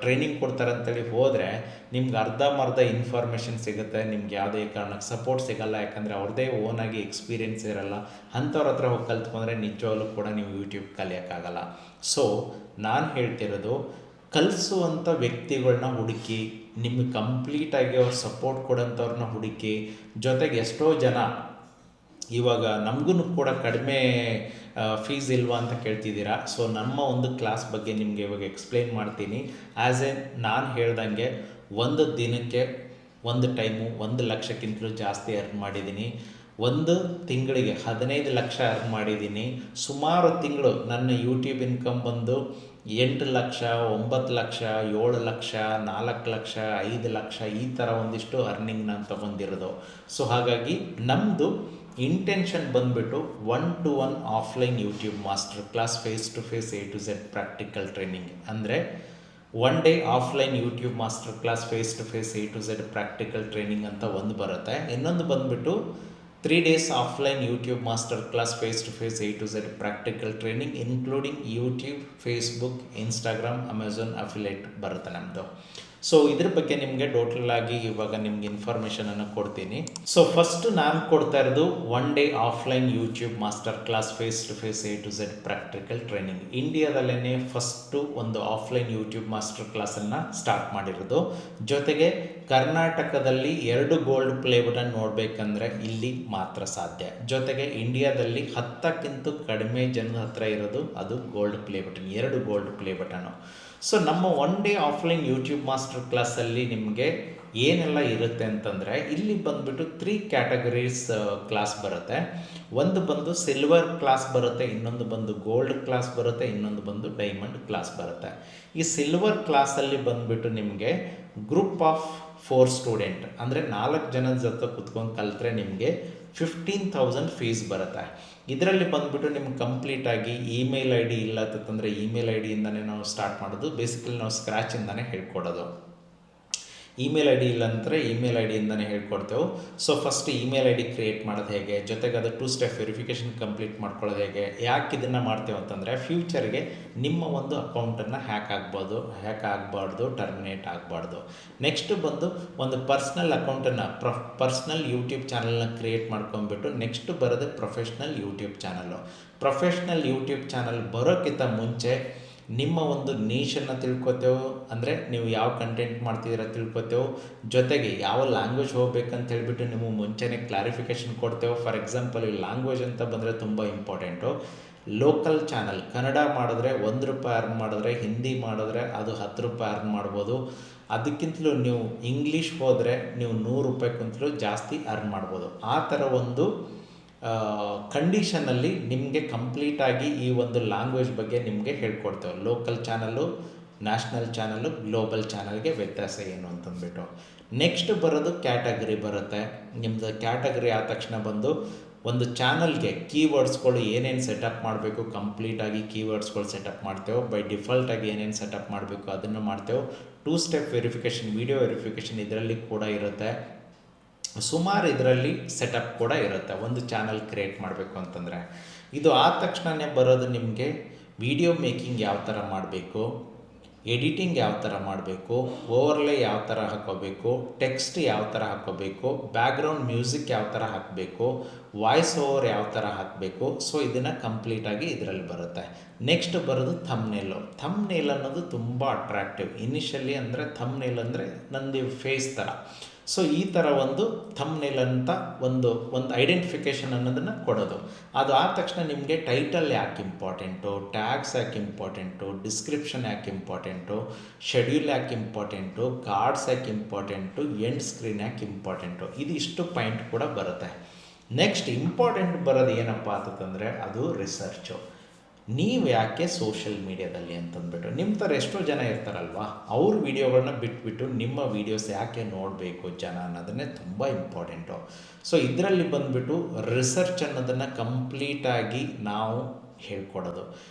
ಟ್ರೈನಿಂಗ್ ಕೊಡ್ತಾರೆ ಅಂತೇಳಿ ಹೋದರೆ ನಿಮ್ಗೆ ಅರ್ಧಂಬರ್ಧ ಇನ್ಫಾರ್ಮೇಷನ್ ಸಿಗುತ್ತೆ, ನಿಮ್ಗೆ ಯಾವುದೇ ಕಾರಣಕ್ಕೆ ಸಪೋರ್ಟ್ ಸಿಗೋಲ್ಲ. ಯಾಕಂದರೆ ಅವ್ರದ್ದೇ ಓನಾಗಿ ಎಕ್ಸ್ಪೀರಿಯೆನ್ಸ್ ಇರೋಲ್ಲ. ಅಂಥವ್ರ ಹತ್ರ ಹೋಗಿ ಕಲ್ತ್ಕೊಂಡ್ರೆ ನಿಜವಾಗ್ಲೂ ಕೂಡ ನೀವು ಯೂಟ್ಯೂಬ್ ಕಲಿಯೋಕ್ಕಾಗಲ್ಲ. ಸೊ ನಾನು ಹೇಳ್ತಿರೋದು ಕಲಿಸುವಂಥ ವ್ಯಕ್ತಿಗಳನ್ನ ಹುಡುಕಿ, ನಿಮಗೆ ಕಂಪ್ಲೀಟಾಗಿ ಅವ್ರು ಸಪೋರ್ಟ್ ಕೊಡೋಂಥವ್ರನ್ನ ಹುಡುಕಿ. ಜೊತೆಗೆ ಎಷ್ಟೋ ಜನ ಇವಾಗ ನಮಗೂ ಕೂಡ ಕಡಿಮೆ ಫೀಸ್ ಇಲ್ವಾ ಅಂತ ಕೇಳ್ತಿದ್ದೀರಾ. ಸೊ ನಮ್ಮ ಒಂದು ಕ್ಲಾಸ್ ಬಗ್ಗೆ ನಿಮಗೆ ಇವಾಗ ಎಕ್ಸ್ಪ್ಲೇನ್ ಮಾಡ್ತೀನಿ. ನಾನು ಹೇಳ್ದಂಗೆ ಒಂದು ದಿನಕ್ಕೆ ಒಂದು ಟೈಮು 1 ಲಕ್ಷಕ್ಕಿಂತಲೂ ಜಾಸ್ತಿ ಅರ್ನ್ ಮಾಡಿದ್ದೀನಿ. ಒಂದು ತಿಂಗಳಿಗೆ 15 ಲಕ್ಷ ಅರ್ನ್ ಮಾಡಿದ್ದೀನಿ. ಸುಮಾರು ತಿಂಗಳು ನನ್ನ ಯೂಟ್ಯೂಬ್ ಇನ್ಕಮ್ ಬಂದು 8 ಲಕ್ಷ, 9 ಲಕ್ಷ, 7 ಲಕ್ಷ, 4 ಲಕ್ಷ, 5 ಲಕ್ಷ ಈ ಥರ ಒಂದಿಷ್ಟು ಅರ್ನಿಂಗ್ ನಾನು ತೊಗೊಂಡಿರೋದು. ಸೊ ಹಾಗಾಗಿ ನಮ್ಮದು ಇಂಟೆನ್ಷನ್ ಬಂದುಬಿಟ್ಟು 1-to-1 offline YouTube master class face to face A to Z practical training. ಅಂದರೆ 1 day offline YouTube master class face to face A to Z practical training ಅಂತ ಒಂದು ಬರುತ್ತೆ. ಇನ್ನೊಂದು ಬಂದುಬಿಟ್ಟು 3 days offline YouTube master class face to face A to Z practical training including YouTube, Facebook, Instagram, Amazon affiliate ಬರುತ್ತೆ ನಮ್ಮದು. So ಇದ್ರ ಬಗ್ಗೆ ನಿಮಗೆ ಟೋಟಲ್ ಆಗಿ ಇವಾಗ ನಿಮ್ಗೆ ಇನ್ಫಾರ್ಮೇಷನನ್ನು ಕೊಡ್ತೀನಿ. ಸೊ ಫಸ್ಟ್ ನಾನು ಕೊಡ್ತಾ ಇರೋದು 1 day offline YouTube master class face to face A to Z practical training. ಇಂಡಿಯಾದಲ್ಲೇ ಫಸ್ಟು ಒಂದು ಆಫ್ಲೈನ್ ಯೂಟ್ಯೂಬ್ ಮಾಸ್ಟರ್ ಕ್ಲಾಸನ್ನು ಸ್ಟಾರ್ಟ್ ಮಾಡಿರೋದು. ಜೊತೆಗೆ ಕರ್ನಾಟಕದಲ್ಲಿ 2 ಗೋಲ್ಡ್ ಪ್ಲೇ ಬಟನ್ ನೋಡಬೇಕಂದ್ರೆ ಇಲ್ಲಿ ಮಾತ್ರ ಸಾಧ್ಯ. ಜೊತೆಗೆ ಇಂಡಿಯಾದಲ್ಲಿ 10ಕ್ಕಿಂತ ಕಡಿಮೆ ಜನದ ಹತ್ರ ಇರೋದು ಅದು gold play button, 2 gold play button. So ನಮ್ಮ 1 day ಆಫ್ಲೈನ್ ಯೂಟ್ಯೂಬ್ ಮಾಸ್ಟರ್ ಕ್ಲಾಸಲ್ಲಿ ನಿಮಗೆ ಏನೆಲ್ಲ ಇರುತ್ತೆ ಅಂತಂದರೆ ಇಲ್ಲಿ ಬಂದುಬಿಟ್ಟು 3 ಕ್ಯಾಟಗರೀಸ್ ಕ್ಲಾಸ್ ಬರುತ್ತೆ. ಒಂದು ಬಂದು ಸಿಲ್ವರ್ ಕ್ಲಾಸ್ ಬರುತ್ತೆ, ಇನ್ನೊಂದು ಬಂದು ಗೋಲ್ಡ್ ಕ್ಲಾಸ್ ಬರುತ್ತೆ, ಇನ್ನೊಂದು ಬಂದು ಡೈಮಂಡ್ ಕ್ಲಾಸ್ ಬರುತ್ತೆ. ಈ ಸಿಲ್ವರ್ ಕ್ಲಾಸಲ್ಲಿ ಬಂದುಬಿಟ್ಟು ನಿಮಗೆ ಗ್ರೂಪ್ ಆಫ್ 4 ಸ್ಟೂಡೆಂಟ್ ಅಂದರೆ 4 ಜನದ ಜೊತೆ ಕುತ್ಕೊಂಡು ಕಲಿತ್ರೆ ನಿಮಗೆ 15,000 ಫೀಸ್ ಬರುತ್ತೆ. ಇದರಲ್ಲಿ ಬಂದುಬಿಟ್ಟು ನಿಮ್ಗೆ ಕಂಪ್ಲೀಟಾಗಿ ಇಮೇಲ್ ID ಇಲ್ಲ ಅಂತಂದರೆ ಇಮೇಲ್ ID ಇಂದನೇ ನಾವು ಸ್ಟಾರ್ಟ್ ಮಾಡೋದು. ಬೇಸಿಕಲಿ ನಾವು ಸ್ಕ್ರ್ಯಾಚಿಂದನೇ ಹೇಳ್ಕೊಡೋದು. ಇಮೇಲ್ ಐ ಡಿ ಇಲ್ಲಾಂದರೆ ಇಮೇಲ್ ಐ ಡಿಯಿಂದನೇ ಹೇಳ್ಕೊಡ್ತೇವೆ. So first email I D create ಮಾಡೋದು ಹೇಗೆ, ಜೊತೆಗೆ ಅದು 2 ಸ್ಟೆಪ್ ವೆರಿಫಿಕೇಷನ್ ಕಂಪ್ಲೀಟ್ ಮಾಡ್ಕೊಳ್ಳೋದು ಹೇಗೆ, ಯಾಕೆ ಇದನ್ನು ಮಾಡ್ತೇವೆ ಅಂತಂದರೆ ಫ್ಯೂಚರ್ಗೆ ನಿಮ್ಮ ಒಂದು ಅಕೌಂಟನ್ನು ಹ್ಯಾಕ್ ಆಗಬಾರ್ದು, ಟರ್ಮಿನೇಟ್ ಆಗಬಾರ್ದು. ನೆಕ್ಸ್ಟ್ ಬಂದು ಒಂದು ಪರ್ಸ್ನಲ್ ಅಕೌಂಟನ್ನು ಪರ್ಸ್ನಲ್ ಯೂಟ್ಯೂಬ್ ಚಾನಲ್ನ ಕ್ರಿಯೇಟ್ ಮಾಡ್ಕೊಂಡ್ಬಿಟ್ಟು ನೆಕ್ಸ್ಟ್ ಬರೋದು professional YouTube channel. Professional YouTube channel ಬರೋಕ್ಕಿಂತ ಮುಂಚೆ ನಿಮ್ಮ ಒಂದು ನೀಶನ್ನು ತಿಳ್ಕೊತೇವೆ, ಅಂದರೆ ನೀವು ಯಾವ ಕಂಟೆಂಟ್ ಮಾಡ್ತಿದ್ದೀರ ತಿಳ್ಕೊತೇವೆ, ಜೊತೆಗೆ ಯಾವ ಲ್ಯಾಂಗ್ವೇಜ್ ಹೋಗ್ಬೇಕಂತ ಹೇಳ್ಬಿಟ್ಟು ನಿಮಗೆ ಮುಂಚೆನೇ ಕ್ಲಾರಿಫಿಕೇಷನ್ ಕೊಡ್ತೇವೆ. ಫಾರ್ ಎಕ್ಸಾಂಪಲ್ ಈ ಲ್ಯಾಂಗ್ವೇಜ್ ಅಂತ ಬಂದರೆ ತುಂಬ ಇಂಪಾರ್ಟೆಂಟು. ಲೋಕಲ್ ಚಾನಲ್ ಕನ್ನಡ ಮಾಡಿದ್ರೆ ₹1 ಅರ್ನ್ ಮಾಡಿದ್ರೆ, ಹಿಂದಿ ಮಾಡಿದ್ರೆ ಅದು ₹10 ಅರ್ನ್ ಮಾಡ್ಬೋದು. ಅದಕ್ಕಿಂತಲೂ ನೀವು ಇಂಗ್ಲೀಷ್ ಹೋದರೆ ನೀವು ₹100ಕ್ಕಿಂತಲೂ ಜಾಸ್ತಿ ಅರ್ನ್ ಮಾಡ್ಬೋದು. ಆ ಥರ ಒಂದು ಕಂಡೀಷನಲ್ಲಿ ನಿಮಗೆ ಕಂಪ್ಲೀಟಾಗಿ ಈ ಒಂದು ಲ್ಯಾಂಗ್ವೇಜ್ ಬಗ್ಗೆ ನಿಮಗೆ ಹೇಳ್ಕೊಡ್ತೇವೆ. Local channel, national channel, global ಚಾನಲ್ಗೆ ವ್ಯತ್ಯಾಸ ಏನು ಅಂತಂದ್ಬಿಟ್ಟು. ನೆಕ್ಸ್ಟ್ ಬರೋದು ಕ್ಯಾಟಗರಿ ಬರುತ್ತೆ. ನಿಮ್ಮದು ಕ್ಯಾಟಗರಿ ಆದ ತಕ್ಷಣ ಬಂದು ಒಂದು ಚಾನಲ್ಗೆ ಕೀವರ್ಡ್ಸ್ಗಳು ಏನೇನು ಸೆಟಪ್ ಮಾಡಬೇಕು, ಕಂಪ್ಲೀಟಾಗಿ ಕೀವರ್ಡ್ಸ್ಗಳು ಸೆಟಪ್ ಮಾಡ್ತೇವೆ. ಬೈ ಡಿಫಾಲ್ಟಾಗಿ ಏನೇನು ಸೆಟಪ್ ಮಾಡಬೇಕು ಅದನ್ನು ಮಾಡ್ತೇವೆ. 2 ಸ್ಟೆಪ್ ವೆರಿಫಿಕೇಷನ್, ವಿಡಿಯೋ ವೆರಿಫಿಕೇಷನ್ ಇದರಲ್ಲಿ ಕೂಡ ಇರುತ್ತೆ. ಸುಮಾರು ಇದರಲ್ಲಿ ಸೆಟಪ್ ಕೂಡ ಇರುತ್ತೆ ಒಂದು ಚಾನಲ್ ಕ್ರಿಯೇಟ್ ಮಾಡಬೇಕು ಅಂತಂದರೆ. ಇದು ಆದ ತಕ್ಷಣವೇ ಬರೋದು ನಿಮಗೆ ವಿಡಿಯೋ ಮೇಕಿಂಗ್ ಯಾವ ಥರ ಮಾಡಬೇಕು, ಎಡಿಟಿಂಗ್ ಯಾವ ಥರ ಮಾಡಬೇಕು, ಓವರ್ಲೇ ಯಾವ ಥರ ಹಾಕೋಬೇಕು, ಟೆಕ್ಸ್ಟ್ ಯಾವ ಥರ ಹಾಕೋಬೇಕು, ಬ್ಯಾಕ್ಗ್ರೌಂಡ್ ಮ್ಯೂಸಿಕ್ ಯಾವ ಥರ ಹಾಕಬೇಕು, ವಾಯ್ಸ್ ಓವರ್ ಯಾವ ಥರ ಹಾಕಬೇಕು. ಸೊ ಇದನ್ನು ಕಂಪ್ಲೀಟಾಗಿ ಇದರಲ್ಲಿ ಬರುತ್ತೆ. ನೆಕ್ಸ್ಟ್ ಬರೋದು ಥಂಬ್ನೇಲ್ ಅನ್ನೋದು ತುಂಬ ಅಟ್ರಾಕ್ಟಿವ್. ಇನಿಷಿಯಲಿ ಅಂದರೆ ಥಂಬ್ನೇಲ್ ಅಂದರೆ ನಂದು ಫೇಸ್ ಥರ. ಸೊ ಈ ಥರ ಒಂದು ಥಂಬ್ನೇಲ್ ಅಂತ ಒಂದು ಐಡೆಂಟಿಫಿಕೇಷನ್ ಅನ್ನೋದನ್ನು ಕೊಡೋದು. ಅದು ಆದ ತಕ್ಷಣ ನಿಮಗೆ ಟೈಟಲ್ ಯಾಕೆ ಇಂಪಾರ್ಟೆಂಟು, ಟ್ಯಾಗ್ಸ್ ಯಾಕೆ ಇಂಪಾರ್ಟೆಂಟು, ಡಿಸ್ಕ್ರಿಪ್ಷನ್ ಯಾಕೆ ಇಂಪಾರ್ಟೆಂಟು, ಶೆಡ್ಯೂಲ್ ಯಾಕೆ ಇಂಪಾರ್ಟೆಂಟು, ಕಾರ್ಡ್ಸ್ ಯಾಕೆ ಇಂಪಾರ್ಟೆಂಟು, ಎಂಡ್ ಸ್ಕ್ರೀನ್ ಯಾಕೆ ಇಂಪಾರ್ಟೆಂಟು, ಇದಿಷ್ಟು ಪಾಯಿಂಟ್ ಕೂಡ ಬರುತ್ತೆ. ನೆಕ್ಸ್ಟ್ ಇಂಪಾರ್ಟೆಂಟ್ ಬರೋದು ಏನಪ್ಪ ಅಂತಂದರೆ ಅದು ರಿಸರ್ಚು. ನೀವು ಯಾಕೆ ಸೋಷಿಯಲ್ ಮೀಡಿಯಾದಲ್ಲಿ ಅಂತಂದ್ಬಿಟ್ಟು ನಿಮ್ಮ ಥರ ಎಷ್ಟೋ ಜನ ಇರ್ತಾರಲ್ವ, ಅವ್ರ ವೀಡಿಯೋಗಳನ್ನ ಬಿಟ್ಬಿಟ್ಟು ನಿಮ್ಮ ವೀಡಿಯೋಸ್ ಯಾಕೆ ನೋಡಬೇಕು ಜನ ಅನ್ನೋದನ್ನೇ ತುಂಬ ಇಂಪಾರ್ಟೆಂಟು. ಸೊ ಇದರಲ್ಲಿ ಬಂದುಬಿಟ್ಟು ರಿಸರ್ಚ್ ಅನ್ನೋದನ್ನು ಕಂಪ್ಲೀಟಾಗಿ ನಾವು ಹೇಳ್ಕೊಡೋದು.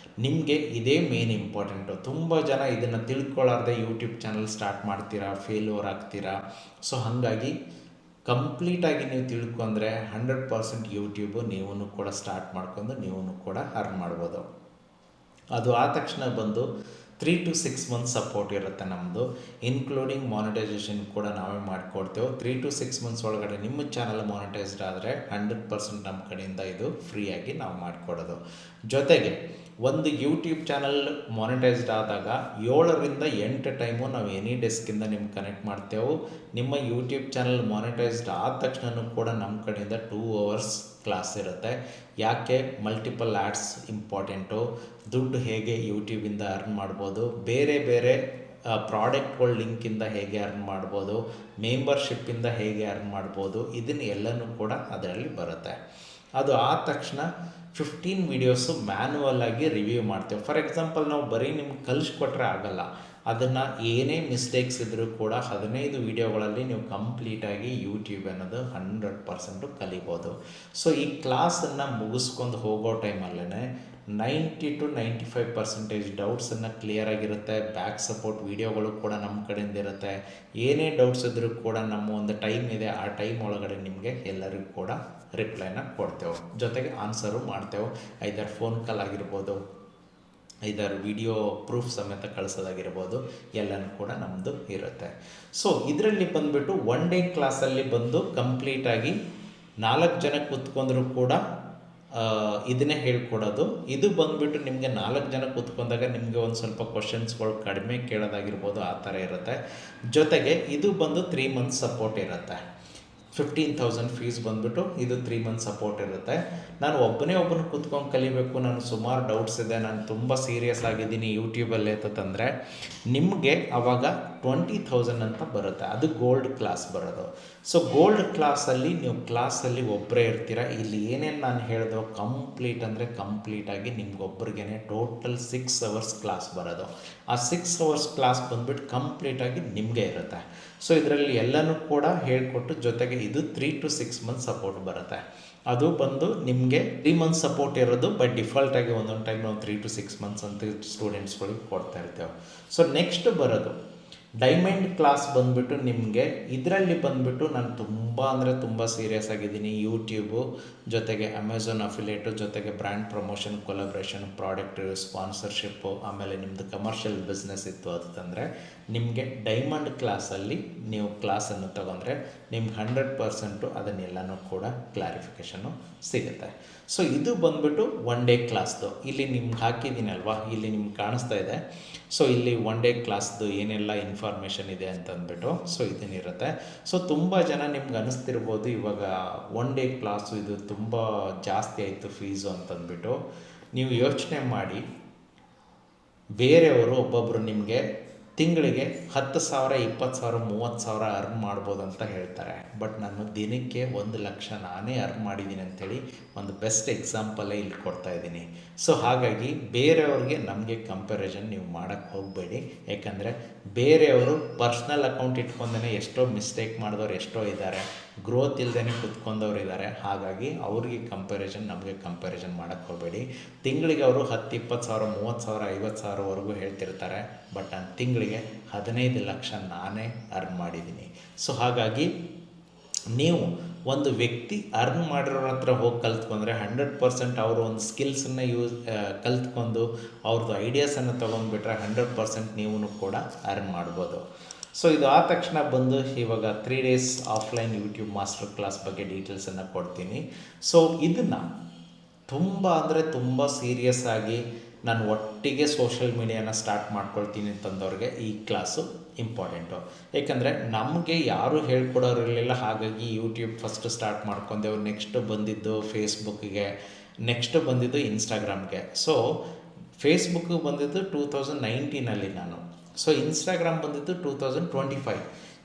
ನಿಮಗೆ ಇದೇ ಮೇನ್ ಇಂಪಾರ್ಟೆಂಟು. ತುಂಬ ಜನ ಇದನ್ನು ತಿಳ್ಕೊಳ್ಳಾರ್ದೆ ಯೂಟ್ಯೂಬ್ ಚಾನಲ್ ಸ್ಟಾರ್ಟ್ ಮಾಡ್ತೀರಾ, ಫೇಲ್ಯೂರ್ ಆಗ್ತೀರಾ. ಸೊ ಹಾಗಾಗಿ ಕಂಪ್ಲೀಟಾಗಿ ನೀವು ತಿಳ್ಕೊಂಡ್ರೆ 100% ಯೂಟ್ಯೂಬು ನೀವು ಕೂಡ ಸ್ಟಾರ್ಟ್ ಮಾಡ್ಕೊಂಡು ನೀವು ಕೂಡ ಅರ್ನ್ ಮಾಡ್ಬೋದು. ಅದು ಆದ ತಕ್ಷಣ ಬಂದು 3 to 6 months ಸಪೋರ್ಟ್ ಇರುತ್ತೆ ನಮ್ಮದು. ಇನ್ಕ್ಲೂಡಿಂಗ್ ಮಾನಿಟೈಸೇಷನ್ ಕೂಡ ನಾವೇ ಮಾಡಿಕೊಡ್ತೇವೆ. 3 to 6 months ಒಳಗಡೆ ನಿಮ್ಮ ಚಾನಲ್ ಮಾನಿಟೈಸ್ಡ್ ಆದರೆ 100% ನಮ್ಮ ಕಡೆಯಿಂದ ಇದು ಫ್ರೀಯಾಗಿ ನಾವು ಮಾಡಿಕೊಡೋದು. ಜೊತೆಗೆ ಒಂದು ಯೂಟ್ಯೂಬ್ ಚಾನಲ್ ಮಾನಿಟೈಸ್ಡ್ ಆದಾಗ 7ರಿಂದ 8 ಟೈಮು ನಾವು ಎನಿ ಡೆಸ್ಕಿಂದ ನಿಮ್ಗೆ ಕನೆಕ್ಟ್ ಮಾಡ್ತೇವೆ. ನಿಮ್ಮ ಯೂಟ್ಯೂಬ್ ಚಾನಲ್ ಮಾನಿಟೈಸ್ಡ್ ಆದ ತಕ್ಷಣ ಕೂಡ ನಮ್ಮ ಕಡೆಯಿಂದ 2 hours ಕ್ಲಾಸ್ ಇರುತ್ತೆ. ಯಾಕೆ ಮಲ್ಟಿಪಲ್ ಆ್ಯಡ್ಸ್ ಇಂಪಾರ್ಟೆಂಟು, ದುಡ್ಡು ಹೇಗೆ ಯೂಟ್ಯೂಬಿಂದ ಅರ್ನ್ ಮಾಡ್ಬೋದು, ಬೇರೆ ಬೇರೆ ಪ್ರಾಡಕ್ಟ್ಗಳ ಲಿಂಕಿಂದ ಹೇಗೆ ಅರ್ನ್ ಮಾಡ್ಬೋದು, ಮೆಂಬರ್ಶಿಪ್ಪಿಂದ ಹೇಗೆ ಅರ್ನ್ ಮಾಡ್ಬೋದು, ಇದನ್ನು ಎಲ್ಲನೂ ಕೂಡ ಅದರಲ್ಲಿ ಬರುತ್ತೆ. ಅದು ಆದ ತಕ್ಷಣ 15 ವೀಡಿಯೋಸು ಮ್ಯಾನ್ಯುವಲ್ ಆಗಿ ರಿವ್ಯೂ ಮಾಡ್ತೇವೆ. ಫಾರ್ ಎಕ್ಸಾಂಪಲ್ ನಾವು ಬರೀ ನಿಮ್ಗೆ ಕಲಿಸ್ಕೊಟ್ರೆ ಆಗಲ್ಲ. ಅದನ್ನು ಏನೇ ಮಿಸ್ಟೇಕ್ಸ್ ಇದ್ದರೂ ಕೂಡ 15 ವೀಡಿಯೋಗಳಲ್ಲಿ ನೀವು ಕಂಪ್ಲೀಟಾಗಿ ಯೂಟ್ಯೂಬ್ ಅನ್ನೋದು 100% ಕಲಿಬೋದು. ಸೊ ಈ ಕ್ಲಾಸನ್ನು ಮುಗಿಸ್ಕೊಂಡು ಹೋಗೋ ಟೈಮಲ್ಲೇ 90 to 95% ಡೌಟ್ಸನ್ನು ಕ್ಲಿಯರಾಗಿರುತ್ತೆ. ಬ್ಯಾಕ್ ಸಪೋರ್ಟ್ ವೀಡಿಯೋಗಳು ಕೂಡ ನಮ್ಮ ಕಡೆಯಿಂದ ಇರುತ್ತೆ. ಏನೇ ಡೌಟ್ಸ್ ಇದ್ದರೂ ಕೂಡ ನಮ್ಮ ಒಂದು ಟೈಮ್ ಇದೆ, ಆ ಟೈಮ್ ಒಳಗಡೆ ನಿಮಗೆ ಎಲ್ಲರಿಗೂ ಕೂಡ ರಿಪ್ಲೈನ ಕೊಡ್ತೇವೆ, ಜೊತೆಗೆ ಆನ್ಸರು ಮಾಡ್ತೇವೆ. ಐದರ್ ಫೋನ್ ಕಾಲ್ ಆಗಿರ್ಬೋದು, ಐದರ್ ವಿಡಿಯೋ ಪ್ರೂಫ್ ಸಮೇತ ಕಳಿಸೋದಾಗಿರ್ಬೋದು, ಎಲ್ಲನೂ ಕೂಡ ನಮ್ಮದು ಇರುತ್ತೆ. ಸೊ ಇದರಲ್ಲಿ ಬಂದುಬಿಟ್ಟು 1 day ಕ್ಲಾಸಲ್ಲಿ ಬಂದು ಕಂಪ್ಲೀಟಾಗಿ 4 ಜನ ಕೂತ್ಕೊಂಡ್ರೂ ಕೂಡ ಇದನ್ನೇ ಹೇಳ್ಕೊಡೋದು. ಇದು ಬಂದುಬಿಟ್ಟು ನಿಮಗೆ 4 ಜನ ಕೂತ್ಕೊಂಡಾಗ ನಿಮಗೆ ಒಂದು ಸ್ವಲ್ಪ ಕ್ವಶನ್ಸ್ಗಳು ಕಡಿಮೆ ಕೇಳೋದಾಗಿರ್ಬೋದು, ಆ ಥರ ಇರುತ್ತೆ. ಜೊತೆಗೆ ಇದು ಬಂದು 3 months ಸಪೋರ್ಟ್ ಇರುತ್ತೆ. 15,000 ಫೀಸ್ ಬಂದುಬಿಟ್ಟು ಇದು 3 months ಸಪೋರ್ಟ್ ಇರುತ್ತೆ. ನಾನು ಒಬ್ಬನೇ ಕೂತ್ಕೊಂಡು ಕಲಿಬೇಕು, ನಾನು ಸುಮಾರು ಡೌಟ್ಸ್ ಇದೆ, ನಾನು ತುಂಬ ಸೀರಿಯಸ್ ಆಗಿದ್ದೀನಿ ಯೂಟ್ಯೂಬಲ್ಲಿ ಅಂತಂದರೆ ನಿಮಗೆ ಆವಾಗ 20,000 ಅಂತ ಬರುತ್ತೆ. ಅದು ಗೋಲ್ಡ್ ಕ್ಲಾಸ್ ಬರೋದು. ಸೊ ಗೋಲ್ಡ್ ಕ್ಲಾಸಲ್ಲಿ ನೀವು ಕ್ಲಾಸಲ್ಲಿ ಒಬ್ಬರೇ ಇರ್ತೀರ. ಇಲ್ಲಿ ಏನೇನು ನಾನು ಹೇಳಿದೋ ಕಂಪ್ಲೀಟಾಗಿ ನಿಮ್ಗೊಬ್ಬರಿಗೇ ಟೋಟಲ್ 6 hours ಕ್ಲಾಸ್ ಬರೋದು. ಆ 6 hours ಕ್ಲಾಸ್ ಬಂದುಬಿಟ್ಟು ಕಂಪ್ಲೀಟಾಗಿ ನಿಮಗೆ ಇರುತ್ತೆ. ಸೊ ಇದರಲ್ಲಿ ಎಲ್ಲನೂ ಕೂಡ ಹೇಳಿಕೊಟ್ಟು ಜೊತೆಗೆ ಇದು 3 to 6 months ಸಪೋರ್ಟ್ ಬರುತ್ತೆ. ಅದು ಬಂದು ನಿಮಗೆ 3 months ಸಪೋರ್ಟ್ ಇರೋದು. ಬೈ ಡಿಫಾಲ್ಟಾಗಿ ಒಂದೊಂದು ಟೈಮ್ ನಾವು 3 to 6 months ಅಂತ ಸ್ಟೂಡೆಂಟ್ಸ್ಗಳಿಗೆ ಕೊಡ್ತಾ ಇರ್ತೇವೆ. ಸೊ ನೆಕ್ಸ್ಟ್ ಬರೋದು ಡೈಮಂಡ್ ಕ್ಲಾಸ್ ಬಂದುಬಿಟ್ಟು ನಿಮಗೆ ಇದರಲ್ಲಿ ಬಂದುಬಿಟ್ಟು ನಾನು ತುಂಬ ಸೀರಿಯಸ್ ಆಗಿದ್ದೀನಿ. ಯೂಟ್ಯೂಬು ಜೊತೆಗೆ ಅಮೆಝಾನ್ ಅಫಿಲಿಯೇಟು ಜೊತೆಗೆ brand promotion, collaboration, product sponsorship, ಆಮೇಲೆ ನಿಮ್ಮದು ಕಮರ್ಷಿಯಲ್ ಬಿಸ್ನೆಸ್ ಇತ್ತು ಅಂತಂದರೆ ನಿಮಗೆ ಡೈಮಂಡ್ ಕ್ಲಾಸಲ್ಲಿ ನೀವು ಕ್ಲಾಸನ್ನು ತೊಗೊಂಡ್ರೆ ನಿಮ್ಗೆ 100% ಅದನ್ನೆಲ್ಲನೂ ಕೂಡ ಕ್ಲಾರಿಫಿಕೇಷನ್ನು ಸಿಗುತ್ತೆ. ಸೊ ಇದು ಬಂದುಬಿಟ್ಟು 1 ಡೇ ಕ್ಲಾಸ್ದು. ಇಲ್ಲಿ ನಿಮ್ಗೆ ಹಾಕಿದ್ದೀನಲ್ವಾ, ಇಲ್ಲಿ ನಿಮ್ಗೆ ಕಾಣಿಸ್ತಾ ಇದೆ. ಸೊ ಇಲ್ಲಿ 1 ಡೇ ಕ್ಲಾಸ್ದು ಏನೆಲ್ಲ ಇನ್ಫಾರ್ಮೇಷನ್ ಇದೆ ಅಂತಂದ್ಬಿಟ್ಟು ಸೊ ಇದನ್ನಿರುತ್ತೆ. ಸೊ ತುಂಬ ಜನ ನಿಮ್ಗೆ ಅನ್ನಿಸ್ತಿರ್ಬೋದು ಇವಾಗ 1 ಡೇ ಕ್ಲಾಸು ಇದು ತುಂಬ ಜಾಸ್ತಿ ಆಯಿತು ಫೀಸು ಅಂತಂದ್ಬಿಟ್ಟು. ನೀವು ಯೋಚನೆ ಮಾಡಿ, ಬೇರೆಯವರು ಒಬ್ಬೊಬ್ಬರು ನಿಮಗೆ ತಿಂಗಳಿಗೆ 10,000, 20,000, 30,000 ಅರ್ನ್ ಮಾಡ್ಬೋದು ಅಂತ ಹೇಳ್ತಾರೆ. ಬಟ್ ನಾನು ದಿನಕ್ಕೆ 1,00,000 ನಾನೇ ಅರ್ನ್ ಮಾಡಿದ್ದೀನಿ ಅಂಥೇಳಿ ಒಂದು ಬೆಸ್ಟ್ ಎಕ್ಸಾಂಪಲೇ ಇಲ್ಲಿ ಕೊಡ್ತಾ ಇದ್ದೀನಿ. ಸೊ ಹಾಗಾಗಿ ಬೇರೆಯವ್ರಿಗೆ ನಮಗೆ ಕಂಪ್ಯಾರಿಸನ್ ನೀವು ಮಾಡೋಕ್ಕೆ ಹೋಗಬೇಡಿ. ಯಾಕಂದರೆ ಬೇರೆಯವರು ಪರ್ಸ್ನಲ್ ಅಕೌಂಟ್ ಇಟ್ಕೊಂಡೇ ಎಷ್ಟೋ ಮಿಸ್ಟೇಕ್ ಮಾಡಿದವ್ರು ಎಷ್ಟೋ ಇದ್ದಾರೆ, ಗ್ರೋತ್ ಇಲ್ಲದೇ ಕುತ್ಕೊಂಡವ್ರು ಇದ್ದಾರೆ. ಹಾಗಾಗಿ ಅವ್ರಿಗೆ ಕಂಪ್ಯಾರಿಸನ್, ನಮಗೆ ಕಂಪ್ಯಾರಿಸನ್ ಮಾಡೋಕ್ಕೆ ಹೋಗಬೇಡಿ. ತಿಂಗಳಿಗೆ ಅವರು 10,000, 20,000, 30,000, 50,000ವರೆಗೂ ಹೇಳ್ತಿರ್ತಾರೆ. ಬಟ್ ನಾನು ತಿಂಗಳಿಗೆ 15 ಲಕ್ಷ ನಾನೇ ಅರ್ನ್ ಮಾಡಿದ್ದೀನಿ. ಸೊ ಹಾಗಾಗಿ ನೀವು ಒಂದು ವ್ಯಕ್ತಿ ಅರ್ನ್ ಮಾಡಿರೋರ ಹತ್ರ ಹೋಗಿ ಕಲ್ತ್ಕೊಂಡ್ರೆ 100% ಅವರು ಒಂದು ಸ್ಕಿಲ್ಸನ್ನು ಕಲ್ತ್ಕೊಂಡು ಅವ್ರದ್ದು ಐಡಿಯಾಸನ್ನು ತೊಗೊಂಡ್ಬಿಟ್ರೆ 100% ನೀವು ಕೂಡ ಅರ್ನ್ ಮಾಡ್ಬೋದು. ಸೊ ಇದು ಆದ ತಕ್ಷಣ ಬಂದು ಇವಾಗ 3 days offline YouTube master class ಬಗ್ಗೆ ಡೀಟೇಲ್ಸನ್ನು ಕೊಡ್ತೀನಿ. ಸೊ ಇದನ್ನು ತುಂಬ ಸೀರಿಯಸ್ ಆಗಿ ನಾನು ಒಟ್ಟಿಗೆ ಸೋಷಿಯಲ್ ಮೀಡಿಯಾನ ಸ್ಟಾರ್ಟ್ ಮಾಡ್ಕೊಳ್ತೀನಿ ಅಂತಂದವ್ರಿಗೆ ಈ ಕ್ಲಾಸು ಇಂಪಾರ್ಟೆಂಟು. ಏಕೆಂದರೆ ನಮಗೆ ಯಾರೂ ಹೇಳ್ಕೊಡೋರು ಇರಲಿಲ್ಲ. ಹಾಗಾಗಿ ಯೂಟ್ಯೂಬ್ ಫಸ್ಟ್ ಸ್ಟಾರ್ಟ್ ಮಾಡ್ಕೊಂಡೆವು. ನೆಕ್ಸ್ಟ್ ಬಂದಿದ್ದು ಫೇಸ್ಬುಕ್ಕಿಗೆ, ನೆಕ್ಸ್ಟ್ ಬಂದಿದ್ದು ಇನ್ಸ್ಟಾಗ್ರಾಮ್ಗೆ. ಸೊ ಫೇಸ್ಬುಕ್ಗೆ ಬಂದಿದ್ದು 2019 ನಾನು. ಸೊ ಇನ್ಸ್ಟಾಗ್ರಾಮ್ ಬಂದಿದ್ದು 2025.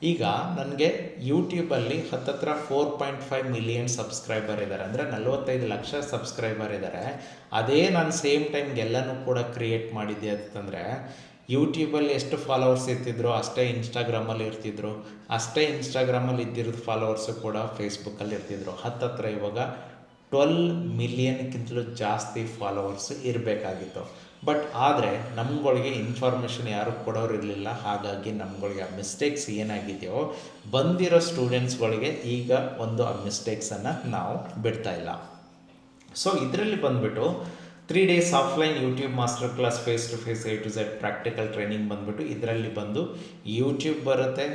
ಈಗ ನನಗೆ ಯೂಟ್ಯೂಬಲ್ಲಿ ಹತ್ತತ್ರ 4.5 ಮಿಲಿಯನ್ ಸಬ್ಸ್ಕ್ರೈಬರ್ ಇದ್ದಾರೆ, ಅಂದರೆ 45 ಲಕ್ಷ ಸಬ್ಸ್ಕ್ರೈಬರ್ ಇದ್ದಾರೆ. ಅದೇ ನಾನು ಸೇಮ್ ಟೈಮ್ಗೆ ಎಲ್ಲನೂ ಕೂಡ ಕ್ರಿಯೇಟ್ ಮಾಡಿದ್ದೆ ಅಂತಂದರೆ ಯೂಟ್ಯೂಬಲ್ಲಿ ಎಷ್ಟು ಫಾಲೋವರ್ಸ್ ಇರ್ತಿದ್ರು ಅಷ್ಟೇ ಇನ್ಸ್ಟಾಗ್ರಾಮಲ್ಲಿ ಇರ್ತಿದ್ರು, ಅಷ್ಟೇ ಇನ್ಸ್ಟಾಗ್ರಾಮಲ್ಲಿ ಇದ್ದಿರೋದು ಫಾಲೋವರ್ಸು ಕೂಡ ಫೇಸ್ಬುಕ್ಕಲ್ಲಿ ಇರ್ತಿದ್ರು. ಹತ್ತತ್ರ ಇವಾಗ 12 ಮಿಲಿಯನ್ಗಿಂತಲೂ ಜಾಸ್ತಿ ಫಾಲೋವರ್ಸ್ ಇರಬೇಕಾಗಿತ್ತು. ಬಟ್ ಆದರೆ ನಮ್ಗಳಿಗೆ ಇನ್ಫಾರ್ಮೇಷನ್ ಯಾರು ಕೊಡೋರು ಇರಲಿಲ್ಲ. ಹಾಗಾಗಿ ನಮ್ಗಳಿಗೆ ಆ ಮಿಸ್ಟೇಕ್ಸ್ ಏನಾಗಿದೆಯೋ ಬಂದಿರೋ ಸ್ಟೂಡೆಂಟ್ಸ್ಗಳಿಗೆ ಈಗ ಒಂದು ಆ ಮಿಸ್ಟೇಕ್ಸನ್ನು ನಾವು ಬಿಡ್ತಾಯಿಲ್ಲ. ಸೊ ಇದರಲ್ಲಿ ಬಂದುಬಿಟ್ಟು 3 days offline YouTube master class face to face A to Z practical training ಬಂದುಬಿಟ್ಟು ಇದರಲ್ಲಿ ಬಂದು ಯೂಟ್ಯೂಬ್ ಬರುತ್ತೆ,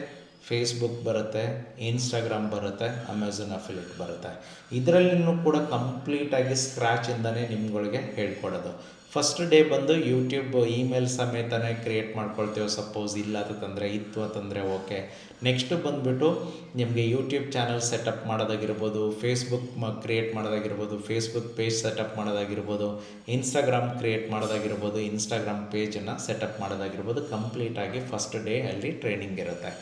ಫೇಸ್ಬುಕ್ ಬರುತ್ತೆ, ಇನ್ಸ್ಟಾಗ್ರಾಮ್ ಬರುತ್ತೆ, ಅಮೆಝಾನ್ ಅಫಿಲಿಯೇಟ್ ಬರುತ್ತೆ. ಇದರಲ್ಲಿನೂ ಕೂಡ ಕಂಪ್ಲೀಟಾಗಿ ಸ್ಕ್ರ್ಯಾಚಿಂದನೇ ನಿಮ್ಗಳಿಗೆ ಹೇಳ್ಕೊಡೋದು. ಫಸ್ಟ್ ಡೇ ಬಂದು ಯೂಟ್ಯೂಬ್ ಇಮೇಲ್ ಸಮೇತನೇ ಕ್ರಿಯೇಟ್ ಮಾಡ್ಕೊಳ್ತೇವೆ. ಸಪೋಸ್ ಇಲ್ಲ ಅಂತಂದರೆ, ಇತ್ತು ಅಂತಂದರೆ ಓಕೆ. ನೆಕ್ಸ್ಟ್ ಬಂದುಬಿಟ್ಟು ನಿಮಗೆ ಯೂಟ್ಯೂಬ್ ಚಾನಲ್ ಸೆಟಪ್ ಮಾಡೋದಾಗಿರ್ಬೋದು, ಫೇಸ್ಬುಕ್ ಕ್ರಿಯೇಟ್ ಮಾಡೋದಾಗಿರ್ಬೋದು, ಫೇಸ್ಬುಕ್ ಪೇಜ್ ಸೆಟಪ್ ಮಾಡೋದಾಗಿರ್ಬೋದು, ಇನ್ಸ್ಟಾಗ್ರಾಮ್ ಕ್ರಿಯೇಟ್ ಮಾಡೋದಾಗಿರ್ಬೋದು, ಇನ್ಸ್ಟಾಗ್ರಾಮ್ ಪೇಜನ್ನು ಸೆಟಪ್ ಮಾಡೋದಾಗಿರ್ಬೋದು. ಕಂಪ್ಲೀಟಾಗಿ ಫಸ್ಟ್ ಡೇ ಅಲ್ಲಿ ಟ್ರೈನಿಂಗ್ ಇರುತ್ತೆ.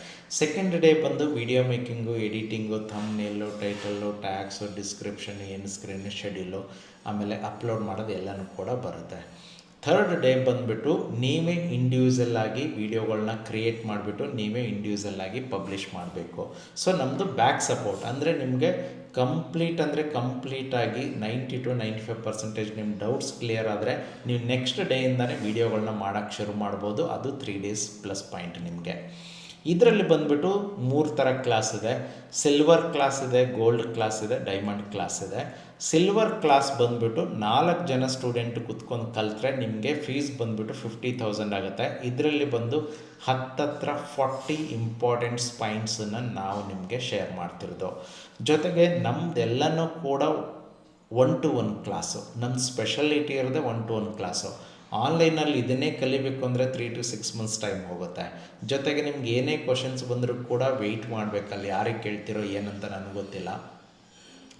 ಸೆಕೆಂಡ್ ಡೇ ಬಂದು video making, editing, thumbnail, title, tags, description, ಏನು ಸ್ಕ್ರೀನ್, ಶೆಡ್ಯೂಲು, ಆಮೇಲೆ ಅಪ್ಲೋಡ್ ಮಾಡೋದು ಎಲ್ಲನೂ ಕೂಡ ಬರುತ್ತೆ. ಥರ್ಡ್ ಡೇ ಬಂದುಬಿಟ್ಟು ನೀವೇ ಇಂಡಿವಿಜುವಲ್ ಆಗಿ ವೀಡಿಯೋಗಳನ್ನ ಕ್ರಿಯೇಟ್ ಮಾಡಿಬಿಟ್ಟು ನೀವೇ ಇಂಡಿವಿಜುವಲ್ ಆಗಿ ಪಬ್ಲಿಷ್ ಮಾಡಬೇಕು. ಸೊ ನಮ್ಮದು ಬ್ಯಾಕ್ ಸಪೋರ್ಟ್ ಅಂದರೆ ನಿಮಗೆ ಕಂಪ್ಲೀಟಾಗಿ 90 to 95% ನಿಮ್ಮ ಡೌಟ್ಸ್ ಕ್ಲಿಯರ್ ಆದರೆ ನೀವು ನೆಕ್ಸ್ಟ್ ಡೇಯಿಂದನೇ ವೀಡಿಯೋಗಳನ್ನ ಮಾಡೋಕ್ಕೆ ಶುರು ಮಾಡ್ಬೋದು. ಅದು 3 ಡೇಸ್ ಪ್ಲಸ್ ಪಾಯಿಂಟ್ ನಿಮಗೆ. ಇದರಲ್ಲಿ ಬಂದುಬಿಟ್ಟು 3 ಥರ ಕ್ಲಾಸ್ ಇದೆ. ಸಿಲ್ವರ್ ಕ್ಲಾಸ್ ಇದೆ, ಗೋಲ್ಡ್ ಕ್ಲಾಸ್ ಇದೆ, ಡೈಮಂಡ್ ಕ್ಲಾಸ್ ಇದೆ. ಸಿಲ್ವರ್ ಕ್ಲಾಸ್ ಬಂದುಬಿಟ್ಟು 4 ಜನ ಸ್ಟೂಡೆಂಟ್ ಕುತ್ಕೊಂಡು ಕಲಿತ್ರೆ ನಿಮಗೆ ಫೀಸ್ ಬಂದುಬಿಟ್ಟು 50,000 ಆಗುತ್ತೆ. ಇದರಲ್ಲಿ ಬಂದು ಹತ್ತತ್ರ 40 ಇಂಪಾರ್ಟೆಂಟ್ಸ್ ಪಾಯಿಂಟ್ಸನ್ನು ನಾವು ನಿಮಗೆ ಶೇರ್ ಮಾಡ್ತಿರೋದು. ಜೊತೆಗೆ ನಮ್ಮದೆಲ್ಲನೂ ಕೂಡ 1 to 1 ಕ್ಲಾಸು. ನಮ್ಮ ಸ್ಪೆಷಾಲಿಟಿ ಇರೋದೇ 1 to 1 ಕ್ಲಾಸು. ಆನ್ಲೈನಲ್ಲಿ ಇದನ್ನೇ ಕಲಿಬೇಕು ಅಂದರೆ 3 to 6 ಮಂತ್ಸ್ ಟೈಮ್ ಹೋಗುತ್ತೆ. ಜೊತೆಗೆ ನಿಮ್ಗೆ ಏನೇ ಕ್ವಶನ್ಸ್ ಬಂದರೂ ಕೂಡ ವೆಯ್ಟ್ ಮಾಡಬೇಕಲ್ಲ, ಯಾರಿಗೆ ಕೇಳ್ತಿರೋ ಏನಂತ ನನಗೆ ಗೊತ್ತಿಲ್ಲ.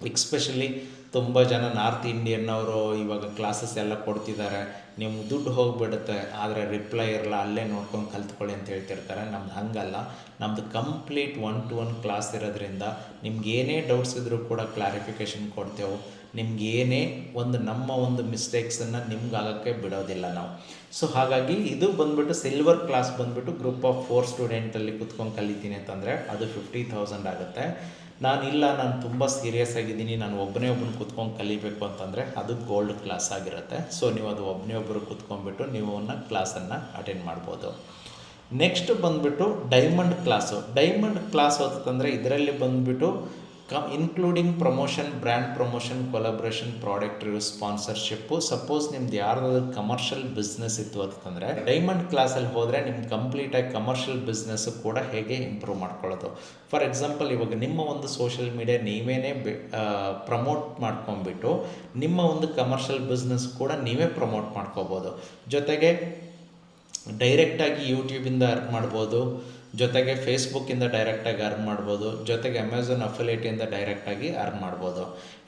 ಎಕ್ಸ್ಪೆಷಲಿ ತುಂಬ ಜನ ನಾರ್ತ್ ಇಂಡಿಯನ್ನವರು ಇವಾಗ ಕ್ಲಾಸಸ್ ಎಲ್ಲ ಕೊಡ್ತಿದ್ದಾರೆ. ನಿಮ್ಗೆ ದುಡ್ಡು ಹೋಗಿಬಿಡುತ್ತೆ, ಆದರೆ ರಿಪ್ಲೈ ಇರಲ್ಲ, ಅಲ್ಲೇ ನೋಡ್ಕೊಂಡು ಕಲ್ತ್ಕೊಳ್ಳಿ ಅಂತ ಹೇಳ್ತಿರ್ತಾರೆ. ನಮ್ದು ಹಾಗಲ್ಲ. ನಮ್ಮದು ಕಂಪ್ಲೀಟ್ 1 to 1 ಕ್ಲಾಸ್ ಇರೋದ್ರಿಂದ ನಿಮ್ಗೆ ಏನೇ ಡೌಟ್ಸ್ ಇದ್ದರೂ ಕೂಡ ಕ್ಲಾರಿಫಿಕೇಷನ್ ಕೊಡ್ತೇವೆ. ನಿಮ್ಗೆ ಏನೇ ನಮ್ಮ ಒಂದು ಮಿಸ್ಟೇಕ್ಸನ್ನು ನಿಮ್ಗೆ ಆಗೋಕ್ಕೆ ಬಿಡೋದಿಲ್ಲ ನಾವು. ಸೊ ಹಾಗಾಗಿ ಇದು ಬಂದುಬಿಟ್ಟು ಸಿಲ್ವರ್ ಕ್ಲಾಸ್ ಬಂದುಬಿಟ್ಟು ಗ್ರೂಪ್ ಆಫ್ 4 ಸ್ಟೂಡೆಂಟಲ್ಲಿ ಕುತ್ಕೊಂಡು ಕಲಿತೀನಿ ಅಂತಂದರೆ ಅದು 50,000 ಆಗುತ್ತೆ. ನಾನು ತುಂಬ ಸೀರಿಯಸ್ ಆಗಿದ್ದೀನಿ, ನಾನು ಒಬ್ಬನೇ ಕುತ್ಕೊಂಡು ಕಲಿಬೇಕು ಅಂತಂದರೆ ಅದು ಗೋಲ್ಡ್ ಕ್ಲಾಸ್ ಆಗಿರುತ್ತೆ. ಸೊ ನೀವು ಅದು ಒಬ್ಬರು ಕುತ್ಕೊಂಡ್ಬಿಟ್ಟು ನೀವು ಕ್ಲಾಸನ್ನು ಅಟೆಂಡ್ ಮಾಡ್ಬೋದು. ನೆಕ್ಸ್ಟ್ ಬಂದುಬಿಟ್ಟು ಡೈಮಂಡ್ ಕ್ಲಾಸ್ ಅಂತಂದರೆ ಇದರಲ್ಲಿ ಬಂದುಬಿಟ್ಟು including promotion, brand promotion, collaboration, product review, sponsorship. Suppose ನಿಮ್ದು ಯಾರ್ದಾದ್ರು ಕಮರ್ಷಿಯಲ್ ಬಿಸ್ನೆಸ್ ಇತ್ತು ಅಂತಂದರೆ ಡೈಮಂಡ್ ಕ್ಲಾಸಲ್ಲಿ ಹೋದರೆ ನಿಮ್ಗೆ ಕಂಪ್ಲೀಟಾಗಿ ಕಮರ್ಷಿಯಲ್ ಬಿಸ್ನೆಸ್ಸು ಕೂಡ ಹೇಗೆ ಇಂಪ್ರೂವ್ ಮಾಡ್ಕೊಳ್ಳೋದು. ಫಾರ್ ಎಕ್ಸಾಂಪಲ್, ಇವಾಗ ನಿಮ್ಮ ಒಂದು ಸೋಷಿಯಲ್ ಮೀಡಿಯಾ ನೀವೇ ಪ್ರಮೋಟ್ ಮಾಡ್ಕೊಂಬಿಟ್ಟು ನಿಮ್ಮ ಒಂದು ಕಮರ್ಷಿಯಲ್ ಬಿಸ್ನೆಸ್ ಕೂಡ ನೀವೇ ಪ್ರಮೋಟ್ ಮಾಡ್ಕೋಬೋದು. ಜೊತೆಗೆ ಡೈರೆಕ್ಟಾಗಿ ಯೂಟ್ಯೂಬಿಂದ ಅರ್ನ್ ಮಾಡ್ಬೋದು, ಜೊತೆಗೆ ಫೇಸ್ಬುಕ್ಕಿಂದ ಡೈರೆಕ್ಟಾಗಿ ಅರ್ನ್ ಮಾಡ್ಬೋದು, ಜೊತೆಗೆ ಅಮೆಝಾನ್ ಅಫಿಲಿಯೇಟಿಂದ ಡೈರೆಕ್ಟಾಗಿ ಅರ್ನ್ ಮಾಡ್ಬೋದು.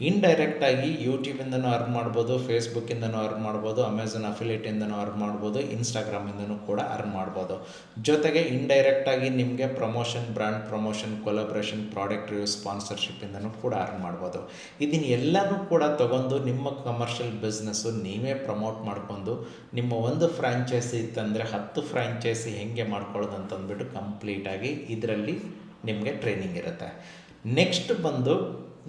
ಇಂಡೈರೆಕ್ಟಾಗಿ ಯೂಟ್ಯೂಬಿಂದನೂ ಅರ್ನ್ ಮಾಡ್ಬೋದು, ಫೇಸ್ಬುಕ್ಕಿಂದನೂ ಅರ್ನ್ ಮಾಡ್ಬೋದು, ಅಮೆಝಾನ್ ಅಫಿಲಿಯೇಟಿಂದನೂ ಅರ್ನ್ ಮಾಡ್ಬೋದು, ಇನ್ಸ್ಟಾಗ್ರಾಮಿಂದನೂ ಕೂಡ ಅರ್ನ್ ಮಾಡ್ಬೋದು. ಜೊತೆಗೆ ಇಂಡೈರೆಕ್ಟಾಗಿ ನಿಮಗೆ promotion, brand promotion, collaboration, product review, ಸ್ಪಾನ್ಸರ್ಶಿಪ್ಪಿಂದನೂ ಕೂಡ ಅರ್ನ್ ಮಾಡ್ಬೋದು. ಇದನ್ನೆಲ್ಲನೂ ಕೂಡ ತಗೊಂಡು ನಿಮ್ಮ ಕಮರ್ಷಿಯಲ್ ಬಿಸ್ನೆಸ್ಸು ನೀವೇ ಪ್ರಮೋಟ್ ಮಾಡ್ಕೊಂಡು ನಿಮ್ಮ ಒಂದು ಫ್ರ್ಯಾಂಚೈಸಿ ಇತ್ತಂದರೆ 10 ಫ್ರ್ಯಾಂಚೈಸಿ ಹೇಗೆ ಮಾಡ್ಕೊಳ್ಳೋದು ಅಂತಂದ್ಬಿಟ್ಟು ಕಂಪ್ಲೀಟಾಗಿ ಇದರಲ್ಲಿ ನಿಮಗೆ ಟ್ರೈನಿಂಗ್ ಇರುತ್ತೆ. ನೆಕ್ಸ್ಟ್ ಬಂದು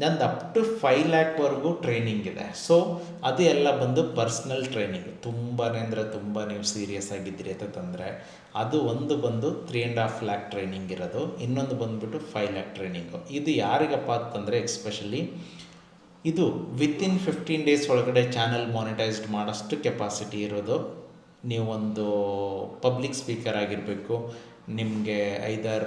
ನಂದು ಅಪ್ ಟು 5 ಲ್ಯಾಕ್ವರೆಗೂ ಟ್ರೈನಿಂಗ್ ಇದೆ. ಸೊ ಅದು ಎಲ್ಲ ಬಂದು ಪರ್ಸ್ನಲ್ ಟ್ರೈನಿಂಗ್. ತುಂಬಾ ಅಂದರೆ ತುಂಬ ನೀವು ಸೀರಿಯಸ್ ಆಗಿದ್ದೀರಿ ಅಂತಂದರೆ ಅದು ಒಂದು ಬಂದು 3.5 ಲ್ಯಾಕ್ ಟ್ರೈನಿಂಗ್ ಇರೋದು, ಇನ್ನೊಂದು ಬಂದುಬಿಟ್ಟು 5 ಲ್ಯಾಕ್ ಟ್ರೈನಿಂಗು. ಇದು ಯಾರಿಗಪ್ಪ ಅಂತಂದರೆ ಎಕ್ಸ್ಪೆಷಲಿ ಇದು ವಿತಿನ್ 15 ಡೇಸ್ ಒಳಗಡೆ ಚಾನಲ್ ಮಾನಿಟೈಸ್ಡ್ ಮಾಡೋಷ್ಟು ಕೆಪಾಸಿಟಿ ಇರೋದು. ನೀವೊಂದು ಪಬ್ಲಿಕ್ ಸ್ಪೀಕರ್ ಆಗಿರಬೇಕು, ನಿಮಗೆ ಐದರ್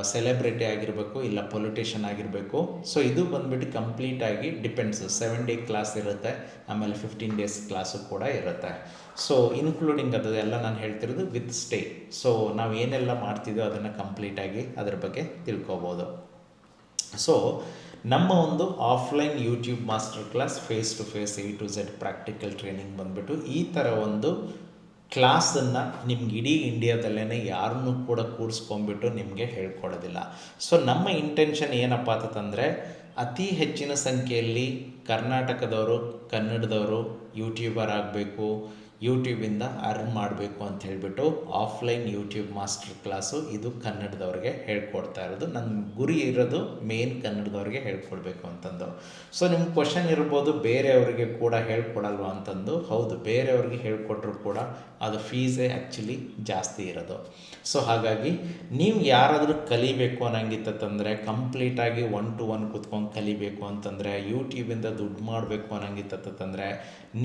ಸೆಲೆಬ್ರಿಟಿ ಆಗಿರಬೇಕು, ಇಲ್ಲ ಪೊಲಿಟಿಷಿಯನ್ ಆಗಿರಬೇಕು. ಸೊ ಇದು ಬಂದುಬಿಟ್ಟು ಕಂಪ್ಲೀಟಾಗಿ ಡಿಪೆಂಡ್ಸ್. 7 ಡೇ ಕ್ಲಾಸ್ ಇರುತ್ತೆ, ಆಮೇಲೆ 15 ಡೇಸ್ ಕ್ಲಾಸು ಕೂಡ ಇರುತ್ತೆ. ಸೊ ಇನ್ಕ್ಲೂಡಿಂಗ್ ಅದು ಎಲ್ಲ ನಾನು ಹೇಳ್ತಿರೋದು ವಿತ್ ಸ್ಟೇ. ಸೊ ನಾವು ಏನೆಲ್ಲ ಮಾಡ್ತಿದ್ದೋ ಅದನ್ನು ಕಂಪ್ಲೀಟಾಗಿ ಅದ್ರ ಬಗ್ಗೆ ತಿಳ್ಕೊಬೋದು. ಸೊ ನಮ್ಮ ಒಂದು offline YouTube master class face to face A to Z practical training ಬಂದುಬಿಟ್ಟು ಈ ಥರ ಒಂದು ಕ್ಲಾಸನ್ನು ನಿಮ್ಗೆ ಇಡೀ ಇಂಡಿಯಾದಲ್ಲೇ ಯಾರನ್ನೂ ಕೂಡ ಕೂಡಿಸ್ಕೊಂಬಿಟ್ಟು ನಿಮಗೆ ಹೇಳ್ಕೊಡೋದಿಲ್ಲ. ಸೊ ನಮ್ಮ ಇಂಟೆನ್ಷನ್ ಏನಪ್ಪ ಅಂತಂದರೆ ಅತಿ ಹೆಚ್ಚಿನ ಸಂಖ್ಯೆಯಲ್ಲಿ ಕರ್ನಾಟಕದವರು, ಕನ್ನಡದವರು ಯೂಟ್ಯೂಬರ್ ಆಗಬೇಕು, ಯೂಟ್ಯೂಬಿಂದ ಅರ್ನ್ ಮಾಡಬೇಕು ಅಂತ ಹೇಳಿಬಿಟ್ಟು ಆಫ್ಲೈನ್ ಯೂಟ್ಯೂಬ್ ಮಾಸ್ಟರ್ ಕ್ಲಾಸು ಇದು ಕನ್ನಡದವ್ರಿಗೆ ಹೇಳ್ಕೊಡ್ತಾ ಇರೋದು. ನನ್ನ ಗುರಿ ಇರೋದು ಮೇನ್ ಕನ್ನಡದವ್ರಿಗೆ ಹೇಳ್ಕೊಡ್ಬೇಕು ಅಂತಂದು. ಸೊ ನಿಮ್ಮ ಕ್ವಶನ್ ಇರ್ಬೋದು, ಬೇರೆಯವರಿಗೆ ಕೂಡ ಹೇಳ್ಕೊಡಲ್ವ ಅಂತಂದು. ಹೌದು, ಬೇರೆಯವ್ರಿಗೆ ಹೇಳ್ಕೊಟ್ರು ಕೂಡ ಅದು ಫೀಸೇ ಆ್ಯಕ್ಚುಲಿ ಜಾಸ್ತಿ ಇರೋದು. ಸೊ ಹಾಗಾಗಿ ನೀವು ಯಾರಾದರೂ ಕಲಿಬೇಕು ಅನ್ನಂಗಿತ್ತಂದರೆ ಕಂಪ್ಲೀಟಾಗಿ 1 to 1 ಕೂತ್ಕೊಂಡು ಕಲಿಬೇಕು ಅಂತಂದರೆ, ಯೂಟ್ಯೂಬಿಂದ ದುಡ್ಡು ಮಾಡಬೇಕು ಅನ್ನಂಗಿತ್ತಂದರೆ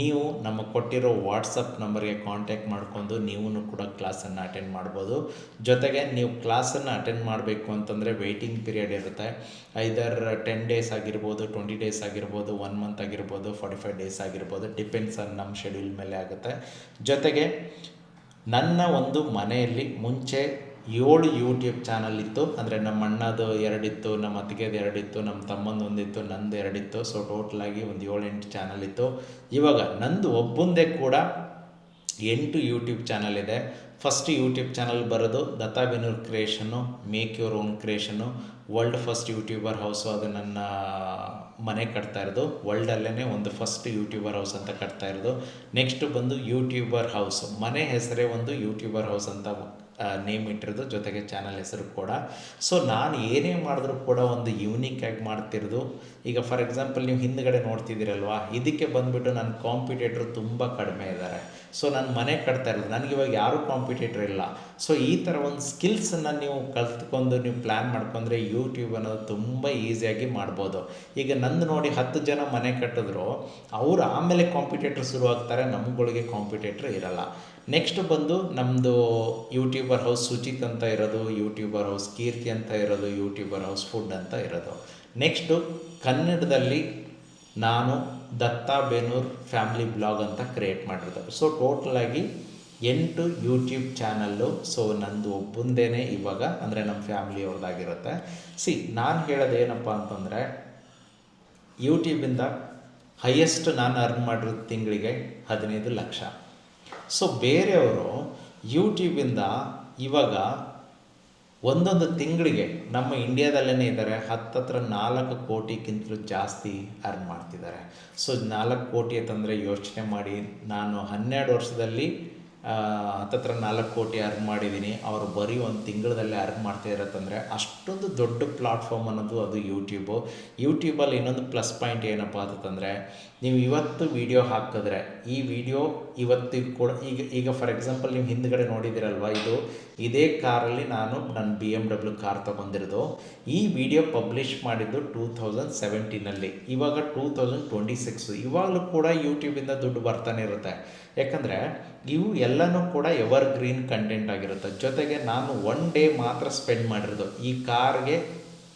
ನೀವು ನಮ್ಮ ಕೊಟ್ಟಿರೋ ವಾಟ್ಸಪ್ ನಂಬರ್ಗೆ ಕಾಂಟ್ಯಾಕ್ಟ್ ಮಾಡ್ಕೊಂಡು ನೀವು ಕೂಡ ಕ್ಲಾಸನ್ನು ಅಟೆಂಡ್ ಮಾಡ್ಬೋದು. ಜೊತೆಗೆ ನೀವು ಕ್ಲಾಸನ್ನು ಅಟೆಂಡ್ ಮಾಡಬೇಕು ಅಂತಂದರೆ ವೆಯ್ಟಿಂಗ್ ಪೀರಿಯಡ್ ಇರುತ್ತೆ. ಐದರ್ 10 ಡೇಸ್ ಆಗಿರ್ಬೋದು, 20 ಡೇಸ್ ಆಗಿರ್ಬೋದು, 1 ಮಂತ್ ಆಗಿರ್ಬೋದು, 45 ಡೇಸ್ ಆಗಿರ್ಬೋದು, ಡಿಪೆಂಡ್ಸ್ ಆನ್ ನಮ್ಮ ಶೆಡ್ಯೂಲ್ ಮೇಲೆ ಆಗುತ್ತೆ. ಜೊತೆಗೆ ನನ್ನ ಒಂದು ಮನೆಯಲ್ಲಿ ಮುಂಚೆ 7 ಯೂಟ್ಯೂಬ್ ಚಾನಲ್ ಇತ್ತು. ಅಂದರೆ ನಮ್ಮ ಅಣ್ಣದು 2 ಇತ್ತು, ನಮ್ಮ ಅತ್ತಿಗೆದು 2 ಇತ್ತು, ನಮ್ಮ ತಮ್ಮಂದು 1 ಇತ್ತು, ನಂದು 2 ಇತ್ತು. ಸೊ ಟೋಟಲಾಗಿ ಒಂದು 7-8 ಚಾನಲ್ ಇತ್ತು. ಇವಾಗ ನಂದು ಒಬ್ಬಂದೇ ಕೂಡ 8 ಯೂಟ್ಯೂಬ್ ಚಾನಲ್ ಇದೆ. ಫಸ್ಟ್ ಯೂಟ್ಯೂಬ್ ಚಾನಲ್ ಬರೋದು Datta Bennur creation, make your own creation, world first YouTuber house. ಅದು ನನ್ನ ಮನೆ ಕಟ್ತಾ ಇರೋದು, ವರ್ಲ್ಡಲ್ಲೇ ಒಂದು ಫಸ್ಟ್ ಯೂಟ್ಯೂಬರ್ ಹೌಸ್ ಅಂತ ಕಟ್ತಾ ಇರೋದು. ನೆಕ್ಸ್ಟ್ ಬಂದು ಯೂಟ್ಯೂಬರ್ ಹೌಸ್, ಮನೆ ಹೆಸರೇ ಒಂದು ಯೂಟ್ಯೂಬರ್ ಹೌಸ್ ಅಂತ ನೇಮ್ ಇಟ್ಟಿರೋದು, ಜೊತೆಗೆ ಚಾನಲ್ ಹೆಸರು ಕೂಡ. ಸೊ ನಾನು ಏನೇ ಮಾಡಿದ್ರೂ ಕೂಡ ಒಂದು ಯೂನಿಕ್ ಆಗಿ ಮಾಡ್ತಿರೋದು. ಈಗ ಫಾರ್ ಎಕ್ಸಾಂಪಲ್ ನೀವು ಹಿಂದ್ಗಡೆ ನೋಡ್ತಿದ್ದೀರಲ್ವಾ, ಇದಕ್ಕೆ ಬಂದುಬಿಟ್ಟು ನನ್ನ ಕಾಂಪಿಟೇಟ್ರು ತುಂಬ ಕಡಿಮೆ ಇದ್ದಾರೆ. ಸೊ ನಾನು ಮನೆ ಕಟ್ತಾ ಇರೋದು, ನನಗಿವಾಗ ಯಾರೂ ಕಾಂಪಿಟೇಟ್ರ್ ಇಲ್ಲ. ಸೊ ಈ ಥರ ಒಂದು ಸ್ಕಿಲ್ಸನ್ನು ನೀವು ಕಲ್ತ್ಕೊಂಡು ನೀವು ಪ್ಲ್ಯಾನ್ ಮಾಡ್ಕೊಂಡ್ರೆ ಯೂಟ್ಯೂಬ್ ಅನ್ನೋದು ತುಂಬ ಈಸಿಯಾಗಿ ಮಾಡ್ಬೋದು. ಈಗ ನಂದು ನೋಡಿ 10 ಜನ ಮನೆ ಕಟ್ಟಿದ್ರು, ಅವರು ಆಮೇಲೆ ಕಾಂಪಿಟೇಟ್ರ್ ಶುರು ಆಗ್ತಾರೆ, ನಮ್ಗಳಿಗೆ ಕಾಂಪಿಟೇಟ್ರ್ ಇರಲ್ಲ. ನೆಕ್ಸ್ಟ್ ಬಂದು ನಮ್ಮದು ಯೂಟ್ಯೂಬರ್ ಹೌಸ್ ಸುಚಿತ್ ಅಂತ ಇರೋದು, ಯೂಟ್ಯೂಬರ್ ಹೌಸ್ ಕೀರ್ತಿ ಅಂತ ಇರೋದು, ಯೂಟ್ಯೂಬರ್ ಹೌಸ್ ಫುಡ್ ಅಂತ ಇರೋದು. ನೆಕ್ಸ್ಟು ಕನ್ನಡದಲ್ಲಿ ನಾನು ದತ್ತಾ ಬೇನೂರ್ ಫ್ಯಾಮಿಲಿ ಬ್ಲಾಗ್ ಅಂತ ಕ್ರಿಯೇಟ್ ಮಾಡಿರೋದು. ಸೊ ಟೋಟಲಾಗಿ 8 ಯೂಟ್ಯೂಬ್ ಚಾನಲ್ಲು. ಸೊ ನಂದು ಒಬ್ಬಂದೇ ಇವಾಗ, ಅಂದರೆ ನಮ್ಮ ಫ್ಯಾಮಿಲಿಯವ್ರದ್ದಾಗಿರುತ್ತೆ. ನಾನು ಹೇಳೋದು ಏನಪ್ಪ ಅಂತಂದರೆ, ಯೂಟ್ಯೂಬಿಂದ ಹೈಯೆಸ್ಟ್ ನಾನು ಅರ್ನ್ ಮಾಡಿರೋದು ತಿಂಗಳಿಗೆ 15 ಲಕ್ಷ. ಸೊ ಬೇರೆಯವರು ಯೂಟ್ಯೂಬಿಂದ ಇವಾಗ ಒಂದೊಂದು ತಿಂಗಳಿಗೆ ನಮ್ಮ ಇಂಡಿಯಾದಲ್ಲೇ ಇದ್ದಾರೆ, ಹತ್ತಿರ 4 ಕೋಟಿಗಿಂತಲೂ ಜಾಸ್ತಿ ಅರ್ನ್ ಮಾಡ್ತಿದ್ದಾರೆ. ಸೊ 4 ಕೋಟಿ ಅಂತಂದರೆ ಯೋಚನೆ ಮಾಡಿ, ನಾನು 12 ವರ್ಷದಲ್ಲಿ ಹತ್ತತ್ರ 4 ಕೋಟಿ ಅರ್ನ್ ಮಾಡಿದ್ದೀನಿ. ಅವರು ಬರೀ ಒಂದು ತಿಂಗಳಲ್ಲೇ ಅರ್ನ್ ಮಾಡ್ತಾ ಇರತ್ತಂದರೆ ಅಷ್ಟೊಂದು ದೊಡ್ಡ ಪ್ಲಾಟ್ಫಾರ್ಮ್ ಅನ್ನೋದು ಅದು ಯೂಟ್ಯೂಬಲ್ಲಿ ಇನ್ನೊಂದು ಪ್ಲಸ್ ಪಾಯಿಂಟ್ ಏನಪ್ಪ ಅಂತಂದರೆ, ನೀವು ಇವತ್ತು ವೀಡಿಯೋ ಹಾಕಿದ್ರೆ ಈ ವಿಡಿಯೋ ಇವತ್ತಿಗೆ ಕೂಡ ಈಗ ಫಾರ್ ಎಕ್ಸಾಂಪಲ್ ನೀವು ಹಿಂದ್ಗಡೆ ನೋಡಿದ್ದೀರಲ್ವ, ಇದೇ ಕಾರಲ್ಲಿ ನಾನು ನನ್ನ BMW ಕಾರ್ ತೊಗೊಂಡಿರೋದು. ಈ ವಿಡಿಯೋ ಪಬ್ಲಿಷ್ ಮಾಡಿದ್ದು 2017 ಇವಾಗ 2026. ಇವಾಗಲೂ ಕೂಡ ಯೂಟ್ಯೂಬಿಂದ ದುಡ್ಡು ಬರ್ತಾನೆ ಇರುತ್ತೆ. ಯಾಕಂದರೆ ಇವು ಎಲ್ಲನೂ ಕೂಡ ಎವರ್ ಗ್ರೀನ್ ಕಂಟೆಂಟ್ ಆಗಿರುತ್ತೆ. ಜೊತೆಗೆ ನಾನು 1 ಡೇ ಮಾತ್ರ ಸ್ಪೆಂಡ್ ಮಾಡಿರೋದು ಈ ಕಾರ್ಗೆ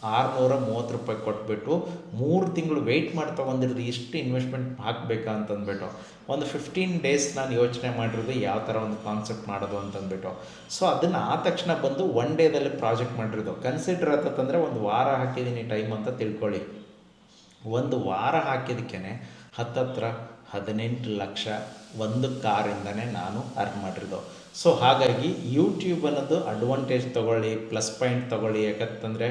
₹630 ಕೊಟ್ಬಿಟ್ಟು 3 ತಿಂಗಳು ವೆಯ್ಟ್ ಮಾಡಿ ತೊಗೊಂಡಿರೋದು. ಇಷ್ಟು ಇನ್ವೆಸ್ಟ್ಮೆಂಟ್ ಹಾಕಬೇಕಾ ಅಂತಂದ್ಬಿಟ್ಟು ಒಂದು 15 ಡೇಸ್ ನಾನು ಯೋಚನೆ ಮಾಡಿರೋದು ಯಾವ ಥರ ಒಂದು ಕಾನ್ಸೆಪ್ಟ್ ಮಾಡೋದು ಅಂತಂದ್ಬಿಟ್ಟು. ಸೊ ಅದನ್ನು ಆ ತಕ್ಷಣ ಬಂದು 1 ಡೇದಲ್ಲಿ ಪ್ರಾಜೆಕ್ಟ್ ಮಾಡಿರೋದು. ಕನ್ಸಿಡರ್ ಆತಂದರೆ 1 ವಾರ ಹಾಕಿದ್ದೀನಿ ಟೈಮ್ ಅಂತ ತಿಳ್ಕೊಳ್ಳಿ. 1 ವಾರ ಹಾಕಿದ್ದಕ್ಕೇ ಹತ್ತತ್ರ 18 ಲಕ್ಷ ಒಂದು ಕಾರಿಂದನೇ ನಾನು ಅರ್ನ್ ಮಾಡಿರೋದು. ಸೊ ಹಾಗಾಗಿ ಯೂಟ್ಯೂಬ್ ಅನ್ನೋದು ಅಡ್ವಾಂಟೇಜ್ ತೊಗೊಳ್ಳಿ, ಪ್ಲಸ್ ಪಾಯಿಂಟ್ ತೊಗೊಳ್ಳಿ. ಯಾಕಂತಂದರೆ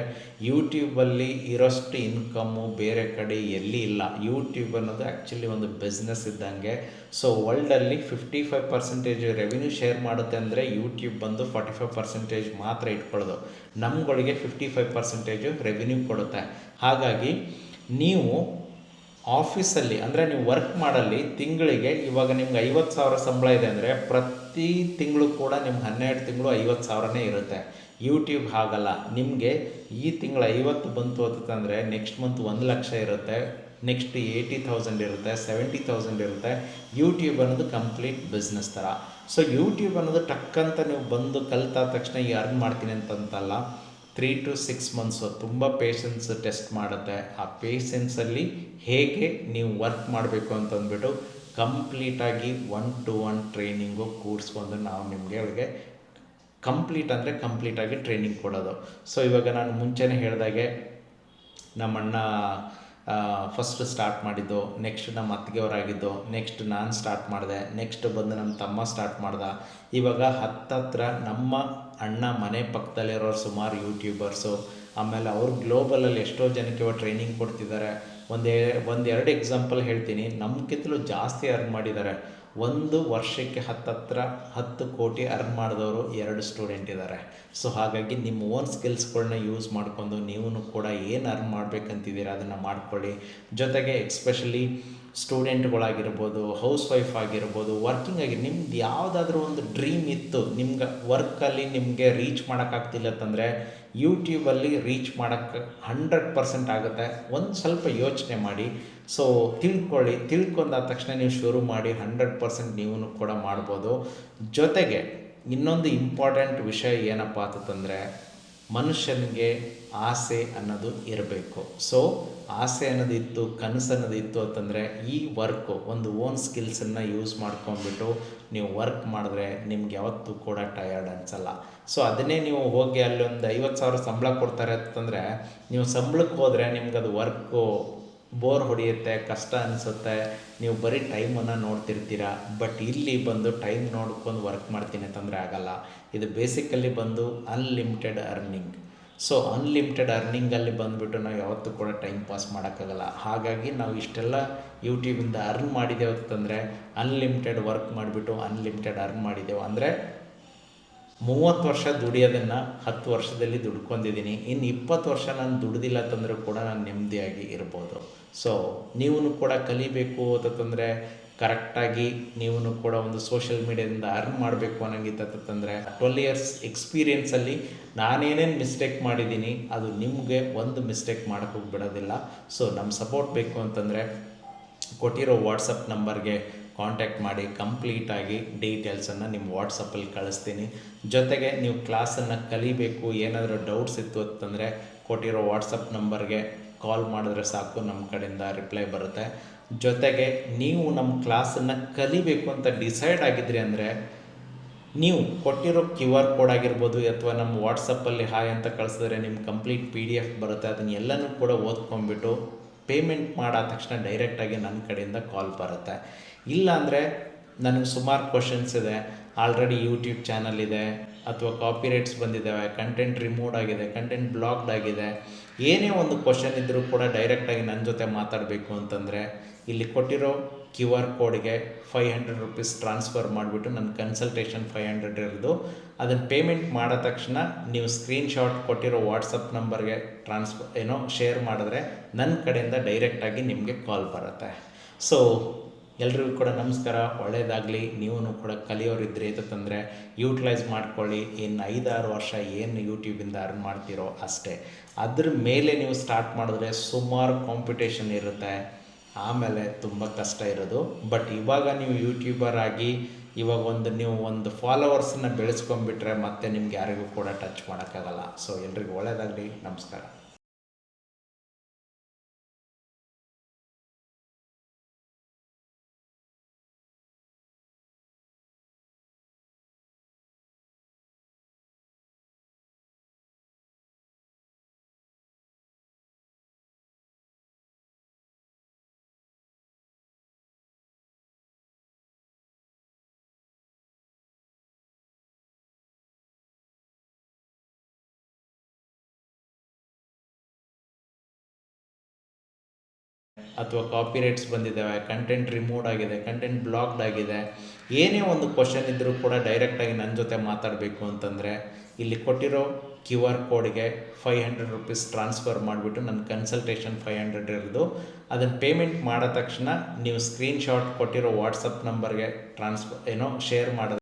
ಯೂಟ್ಯೂಬಲ್ಲಿ ಇರೋಷ್ಟು ಇನ್ಕಮ್ಮು ಬೇರೆ ಕಡೆ ಎಲ್ಲಿ ಇಲ್ಲ. ಯೂಟ್ಯೂಬ್ ಅನ್ನೋದು ಆ್ಯಕ್ಚುಲಿ ಒಂದು ಬಿಸ್ನೆಸ್ ಇದ್ದಂಗೆ. ಸೊ ವರ್ಲ್ಡಲ್ಲಿ 55% ರೆವಿನ್ಯೂ ಶೇರ್ ಮಾಡುತ್ತೆ ಅಂದರೆ ಯೂಟ್ಯೂಬ್ ಬಂದು 45% ಮಾತ್ರ ಇಟ್ಕೊಳ್ಳೋದು. ನಮ್ಗಳಿಗೆ 55% ರೆವಿನ್ಯೂ ಕೊಡುತ್ತೆ. ಹಾಗಾಗಿ ನೀವು ಆಫೀಸಲ್ಲಿ ಅಂದರೆ ನೀವು ವರ್ಕ್ ಮಾಡಲ್ಲಿ ತಿಂಗಳಿಗೆ ಇವಾಗ ನಿಮ್ಗೆ 50,000 ಸಂಬಳ ಇದೆ ಅಂದರೆ ಪ್ರತಿ ತಿಂಗಳು ಕೂಡ ನಿಮ್ಗೆ 12 ತಿಂಗಳು 50,000ನೇ ಇರುತ್ತೆ. ಯೂಟ್ಯೂಬ್ ಹಾಗಲ್ಲ. ನಿಮಗೆ ಈ ತಿಂಗಳು 50 ಬಂತು ಅಂತಂದರೆ ನೆಕ್ಸ್ಟ್ ಮಂತ್ 1 ಲಕ್ಷ ಇರುತ್ತೆ, ನೆಕ್ಸ್ಟ್ 80,000 ಇರುತ್ತೆ, 70,000 ಇರುತ್ತೆ. ಯೂಟ್ಯೂಬ್ ಅನ್ನೋದು ಕಂಪ್ಲೀಟ್ ಬಿಸ್ನೆಸ್ ಥರ. ಸೊ ಯೂಟ್ಯೂಬ್ ಅನ್ನೋದು ಟಕ್ಕಂತ ನೀವು ಬಂದು ಕಲಿತಾದ ತಕ್ಷಣ ಈ ಅರ್ನ್ ಮಾಡ್ತೀನಿ ಅಂತಂತಲ್ಲ. 3 to 6 ಮಂತ್ಸು ತುಂಬ ಪೇಷನ್ಸ್ ಟೆಸ್ಟ್ ಮಾಡುತ್ತೆ. ಆ ಪೇಷನ್ಸಲ್ಲಿ ಹೇಗೆ ನೀವು ವರ್ಕ್ ಮಾಡಬೇಕು ಅಂತಂದ್ಬಿಟ್ಟು ಕಂಪ್ಲೀಟಾಗಿ 1-to-1 ಟ್ರೈನಿಂಗು ಕೂರಿಸ್ಕೊಂಡು ನಾವು ನಿಮಗೆ ಕಂಪ್ಲೀಟಾಗಿ ಟ್ರೈನಿಂಗ್ ಕೊಡೋದು. ಸೊ ಇವಾಗ ನಾನು ಮುಂಚೆನೇ ಹೇಳಿದಾಗೆ ನಮ್ಮಣ್ಣ ಫಸ್ಟ್ ಸ್ಟಾರ್ಟ್ ಮಾಡಿದ್ದು, ನೆಕ್ಸ್ಟ್ ನಮ್ಮ ಅತ್ತಿಗೆಯವರಾಗಿದ್ದು, ನೆಕ್ಸ್ಟ್ ನಾನು ಸ್ಟಾರ್ಟ್ ಮಾಡಿದೆ, ನೆಕ್ಸ್ಟ್ ಬಂದು ನಮ್ಮ ತಮ್ಮ ಸ್ಟಾರ್ಟ್ ಮಾಡ್ದೆ. ಇವಾಗ ಹತ್ತತ್ರ ನಮ್ಮ ಅಣ್ಣ ಮನೆ ಪಕ್ಕದಲ್ಲಿರೋರು ಸುಮಾರು ಯೂಟ್ಯೂಬರ್ಸು. ಆಮೇಲೆ ಅವರು ಗ್ಲೋಬಲಲ್ಲಿ ಎಷ್ಟೋ ಜನಕ್ಕೆ ಟ್ರೈನಿಂಗ್ ಕೊಡ್ತಿದ್ದಾರೆ. ಒಂದೆರಡು ಎಕ್ಸಾಂಪಲ್ ಹೇಳ್ತೀನಿ. ನಮ್ಗಿಂತಲೂ ಜಾಸ್ತಿ ಅರ್ನ್ ಮಾಡಿದ್ದಾರೆ. ಒಂದು ವರ್ಷಕ್ಕೆ ಹತ್ತತ್ರ 10 ಕೋಟಿ ಅರ್ನ್ ಮಾಡಿದವರು 2 ಸ್ಟೂಡೆಂಟ್ ಇದ್ದಾರೆ. ಸೊ ಹಾಗಾಗಿ ನಿಮ್ಮ ಓನ್ ಸ್ಕಿಲ್ಸ್ಗಳನ್ನ ಯೂಸ್ ಮಾಡಿಕೊಂಡು ನೀವು ಕೂಡ ಏನು ಅರ್ನ್ ಮಾಡಬೇಕಂತಿದ್ದೀರ ಅದನ್ನು ಮಾಡ್ಕೊಳ್ಳಿ. ಜೊತೆಗೆ ಎಕ್ಸ್ಪೆಷಲಿ ಸ್ಟೂಡೆಂಟ್ಗಳಾಗಿರ್ಬೋದು, ಹೌಸ್ ವೈಫ್ ಆಗಿರ್ಬೋದು, ವರ್ಕಿಂಗ್ ಆಗಿ ನಿಮ್ದು ಯಾವುದಾದ್ರೂ ಒಂದು ಡ್ರೀಮ್ ಇತ್ತು, ನಿಮ್ಗೆ ವರ್ಕಲ್ಲಿ ನಿಮಗೆ ರೀಚ್ ಮಾಡೋಕ್ಕಾಗ್ತಿಲ್ಲ ಅಂತಂದರೆ ಯೂಟ್ಯೂಬಲ್ಲಿ ರೀಚ್ ಮಾಡೋಕ್ಕೆ 100% ಆಗುತ್ತೆ. ಒಂದು ಸ್ವಲ್ಪ ಯೋಚನೆ ಮಾಡಿ. ಸೊ ತಿಳ್ಕೊಂಡಾದ ತಕ್ಷಣ ನೀವು ಶುರು ಮಾಡಿ 100% ನೀವು ಕೂಡ ಮಾಡ್ಬೋದು. ಜೊತೆಗೆ ಇನ್ನೊಂದು ಇಂಪಾರ್ಟೆಂಟ್ ವಿಷಯ ಏನಪ್ಪ ಅಂತಂದರೆ ಮನುಷ್ಯನಿಗೆ ಆಸೆ ಅನ್ನೋದು ಇರಬೇಕು. ಸೊ ಆಸೆ ಅನ್ನೋದಿತ್ತು, ಕನಸು ಅನ್ನೋದಿತ್ತು ಅಂತಂದರೆ ಈ ವರ್ಕು ಒಂದು ಓನ್ ಸ್ಕಿಲ್ಸನ್ನು ಯೂಸ್ ಮಾಡ್ಕೊಂಡ್ಬಿಟ್ಟು ನೀವು ವರ್ಕ್ ಮಾಡಿದ್ರೆ ನಿಮ್ಗೆ ಯಾವತ್ತೂ ಕೂಡ ಟಯರ್ಡ್ ಅನಿಸಲ್ಲ. ಸೊ ಅದನ್ನೇ ನೀವು ಹೋಗಿ ಅಲ್ಲೊಂದು 50,000 ಸಂಬಳ ಕೊಡ್ತಾರೆ ಅಂತಂದರೆ ನೀವು ಸಂಬಳಕ್ಕೆ ಹೋದರೆ ನಿಮ್ಗೆ ಅದು ವರ್ಕು ಬೋರ್ ಹೊಡೆಯುತ್ತೆ, ಕಷ್ಟ ಅನಿಸುತ್ತೆ, ನೀವು ಬರೀ ಟೈಮನ್ನು ನೋಡ್ತಿರ್ತೀರ. ಬಟ್ ಇಲ್ಲಿ ಬಂದು ಟೈಮ್ ನೋಡ್ಕೊಂಡು ವರ್ಕ್ ಮಾಡ್ತೀನಿ ಅಂತಂದರೆ ಆಗಲ್ಲ. ಇದು ಬೇಸಿಕಲಿ ಬಂದು ಅನ್ಲಿಮಿಟೆಡ್ ಅರ್ನಿಂಗ್. ಸೊ ಅನ್ಲಿಮಿಟೆಡ್ ಅರ್ನಿಂಗಲ್ಲಿ ಬಂದುಬಿಟ್ಟು ನಾವು ಯಾವತ್ತೂ ಕೂಡ ಟೈಮ್ ಪಾಸ್ ಮಾಡೋಕ್ಕಾಗಲ್ಲ. ಹಾಗಾಗಿ ನಾವು ಇಷ್ಟೆಲ್ಲ ಯೂಟ್ಯೂಬಿಂದ ಅರ್ನ್ ಮಾಡಿದ್ದೇವೆ ಅಂತಂದರೆ ಅನ್ಲಿಮಿಟೆಡ್ ವರ್ಕ್ ಮಾಡಿಬಿಟ್ಟು ಅನ್ಲಿಮಿಟೆಡ್ ಅರ್ನ್ ಮಾಡಿದ್ದೆವು ಅಂದರೆ 30 ವರ್ಷ ದುಡಿಯೋದನ್ನು 10 ವರ್ಷದಲ್ಲಿ ದುಡ್ಕೊಂಡಿದ್ದೀನಿ. ಇನ್ನು 20 ವರ್ಷ ನಾನು ದುಡ್ದಿಲ್ಲ ಅಂತಂದರೂ ಕೂಡ ನಾನು ನೆಮ್ಮದಿಯಾಗಿ ಇರ್ಬೋದು. ಸೊ ನೀವು ಕೂಡ ಕಲಿಬೇಕು ಅಂತಂದರೆ ಕರೆಕ್ಟಾಗಿ ನೀವು ಕೂಡ ಒಂದು ಸೋಷಿಯಲ್ ಮೀಡಿಯಾದಿಂದ ಅರ್ನ್ ಮಾಡಬೇಕು ಅನ್ನೋಂಗಿತ್ತಂತಂದರೆ 12 ಇಯರ್ಸ್ ಎಕ್ಸ್ಪೀರಿಯೆನ್ಸಲ್ಲಿ ನಾನೇನೇನು ಮಿಸ್ಟೇಕ್ ಮಾಡಿದ್ದೀನಿ ಅದು ನಿಮಗೆ ಒಂದು ಮಿಸ್ಟೇಕ್ ಮಾಡೋಕ್ಕೆ ಬಿಡೋದಿಲ್ಲ. ಸೊ ನಮ್ಮ ಸಪೋರ್ಟ್ ಬೇಕು ಅಂತಂದರೆ ಕೊಟ್ಟಿರೋ ವಾಟ್ಸಪ್ ನಂಬರ್ಗೆ ಕಾಂಟ್ಯಾಕ್ಟ್ ಮಾಡಿ ಕಂಪ್ಲೀಟಾಗಿ ಡೀಟೇಲ್ಸನ್ನು ನಿಮ್ಮ ವಾಟ್ಸಪ್ಪಲ್ಲಿ ಕಳಿಸ್ತೀನಿ. ಜೊತೆಗೆ ನೀವು ಕ್ಲಾಸನ್ನು ಕಲಿಬೇಕು, ಏನಾದರೂ ಡೌಟ್ಸ್ ಇತ್ತು ಅಂತಂದರೆ ಕೊಟ್ಟಿರೋ ವಾಟ್ಸಪ್ ನಂಬರ್ಗೆ ಕಾಲ್ ಮಾಡಿದ್ರೆ ಸಾಕು, ನಮ್ಮ ಕಡೆಯಿಂದ ರಿಪ್ಲೈ ಬರುತ್ತೆ. ಜೊತೆಗೆ ನೀವು ನಮ್ಮ ಕ್ಲಾಸನ್ನು ಕಲಿಬೇಕು ಅಂತ ಡಿಸೈಡ್ ಆಗಿದ್ರಿ ಅಂದರೆ ನೀವು ಕೊಟ್ಟಿರೋ QR ಕೋಡ್ ಆಗಿರ್ಬೋದು ಅಥವಾ ನಮ್ಮ ವಾಟ್ಸಪ್ಪಲ್ಲಿ ಹಾಯ್ ಅಂತ ಕಳಿಸಿದ್ರೆ ನಿಮ್ಮ ಕಂಪ್ಲೀಟ್ PDF ಬರುತ್ತೆ. ಅದನ್ನೆಲ್ಲನೂ ಕೂಡ ಓದ್ಕೊಂಡ್ಬಿಟ್ಟು ಪೇಮೆಂಟ್ ಮಾಡಾದ ತಕ್ಷಣ ಡೈರೆಕ್ಟಾಗಿ ನನ್ನ ಕಡೆಯಿಂದ ಕಾಲ್ ಬರುತ್ತೆ. ಇಲ್ಲಾಂದರೆ ನನಗೆ ಸುಮಾರು ಕ್ವಶನ್ಸ್ ಇದೆ, ಆಲ್ರೆಡಿ ಯೂಟ್ಯೂಬ್ ಚಾನಲ್ ಇದೆ ಅಥವಾ ಕಾಪಿರೈಟ್ಸ್ ಬಂದಿದ್ದಾವೆ, ಕಂಟೆಂಟ್ ರಿಮೂವ್ ಆಗಿದೆ, ಕಂಟೆಂಟ್ ಬ್ಲಾಕ್ಡ್ ಆಗಿದೆ, ಏನೇ ಒಂದು ಕ್ವಶನ್ ಇದ್ದರೂ ಕೂಡ ಡೈರೆಕ್ಟಾಗಿ ನನ್ನ ಜೊತೆ ಮಾತಾಡಬೇಕು ಅಂತಂದರೆ ಇಲ್ಲಿ ಕೊಟ್ಟಿರೋ QR ಕೋಡ್ಗೆ 500 ರುಪೀಸ್ ಟ್ರಾನ್ಸ್ಫರ್ ಮಾಡಿಬಿಟ್ಟು ನನ್ನ ಕನ್ಸಲ್ಟೇಷನ್ 500 ಇರೋದು ಅದನ್ನು ಪೇಮೆಂಟ್ ಮಾಡೋ ತಕ್ಷಣ ನೀವು ಸ್ಕ್ರೀನ್ಶಾಟ್ ಕೊಟ್ಟಿರೋ ವಾಟ್ಸಪ್ ನಂಬರ್ಗೆ ಶೇರ್ ಮಾಡಿದ್ರೆ ನನ್ನ ಕಡೆಯಿಂದ ಡೈರೆಕ್ಟಾಗಿ ನಿಮಗೆ ಕಾಲ್ ಬರುತ್ತೆ. ಸೊ ಎಲ್ರಿಗೂ ಕೂಡ ನಮಸ್ಕಾರ, ಒಳ್ಳೆಯದಾಗಲಿ. ನೀವು ಕೂಡ ಕಲಿಯೋರಿದ್ರಿ ಅಂತಂದರೆ ಯೂಟಿಲೈಸ್ ಮಾಡ್ಕೊಳ್ಳಿ. ಇನ್ನು 5-6 ವರ್ಷ ಏನು ಯೂಟ್ಯೂಬಿಂದ ಅರ್ನ್ ಮಾಡ್ತೀರೋ ಅಷ್ಟೇ. ಅದ್ರ ಮೇಲೆ ನೀವು ಸ್ಟಾರ್ಟ್ ಮಾಡಿದ್ರೆ ಸುಮಾರು ಕಾಂಪಿಟೇಷನ್ ಇರುತ್ತೆ, ಆಮೇಲೆ ತುಂಬ ಕಷ್ಟ ಇರೋದು. ಬಟ್ ಇವಾಗ ನೀವು ಯೂಟ್ಯೂಬರ್ ಆಗಿ ಇವಾಗ ನೀವು ಒಂದು ಫಾಲೋವರ್ಸನ್ನ ಬೆಳೆಸ್ಕೊಂಡ್ಬಿಟ್ರೆ ಮತ್ತೆ ನಿಮ್ಗೆ ಯಾರಿಗೂ ಕೂಡ ಟಚ್ ಮಾಡೋಕ್ಕಾಗಲ್ಲ. ಸೊ ಎಲ್ರಿಗೂ ಒಳ್ಳೆಯದಾಗಲಿ, ನಮಸ್ಕಾರ. ಅಥವಾ ಕಾಪಿರೈಟ್ಸ್ ಬಂದಿದ್ದಾವೆ, ಕಂಟೆಂಟ್ ರಿಮೂವ್ ಆಗಿದೆ, ಕಂಟೆಂಟ್ ಬ್ಲಾಕ್ಡ್ ಆಗಿದೆ, ಏನೇ ಒಂದು ಕ್ವಶನ್ ಇದ್ದರೂ ಕೂಡ ಡೈರೆಕ್ಟಾಗಿ ನನ್ನ ಜೊತೆ ಮಾತಾಡಬೇಕು ಅಂತಂದರೆ ಇಲ್ಲಿ ಕೊಟ್ಟಿರೋ QR ಕೋಡ್ಗೆ 500 ರುಪೀಸ್ ಟ್ರಾನ್ಸ್ಫರ್ ಮಾಡಿಬಿಟ್ಟು ನನ್ನ ಕನ್ಸಲ್ಟೇಷನ್ 500 ಇರೋದು ಅದನ್ನು ಪೇಮೆಂಟ್ ಮಾಡೋ ತಕ್ಷಣ ನೀವು ಸ್ಕ್ರೀನ್ಶಾಟ್ ಕೊಟ್ಟಿರೋ ವಾಟ್ಸಪ್ ನಂಬರ್ಗೆ ಶೇರ್ ಮಾಡಿದ್ರೆ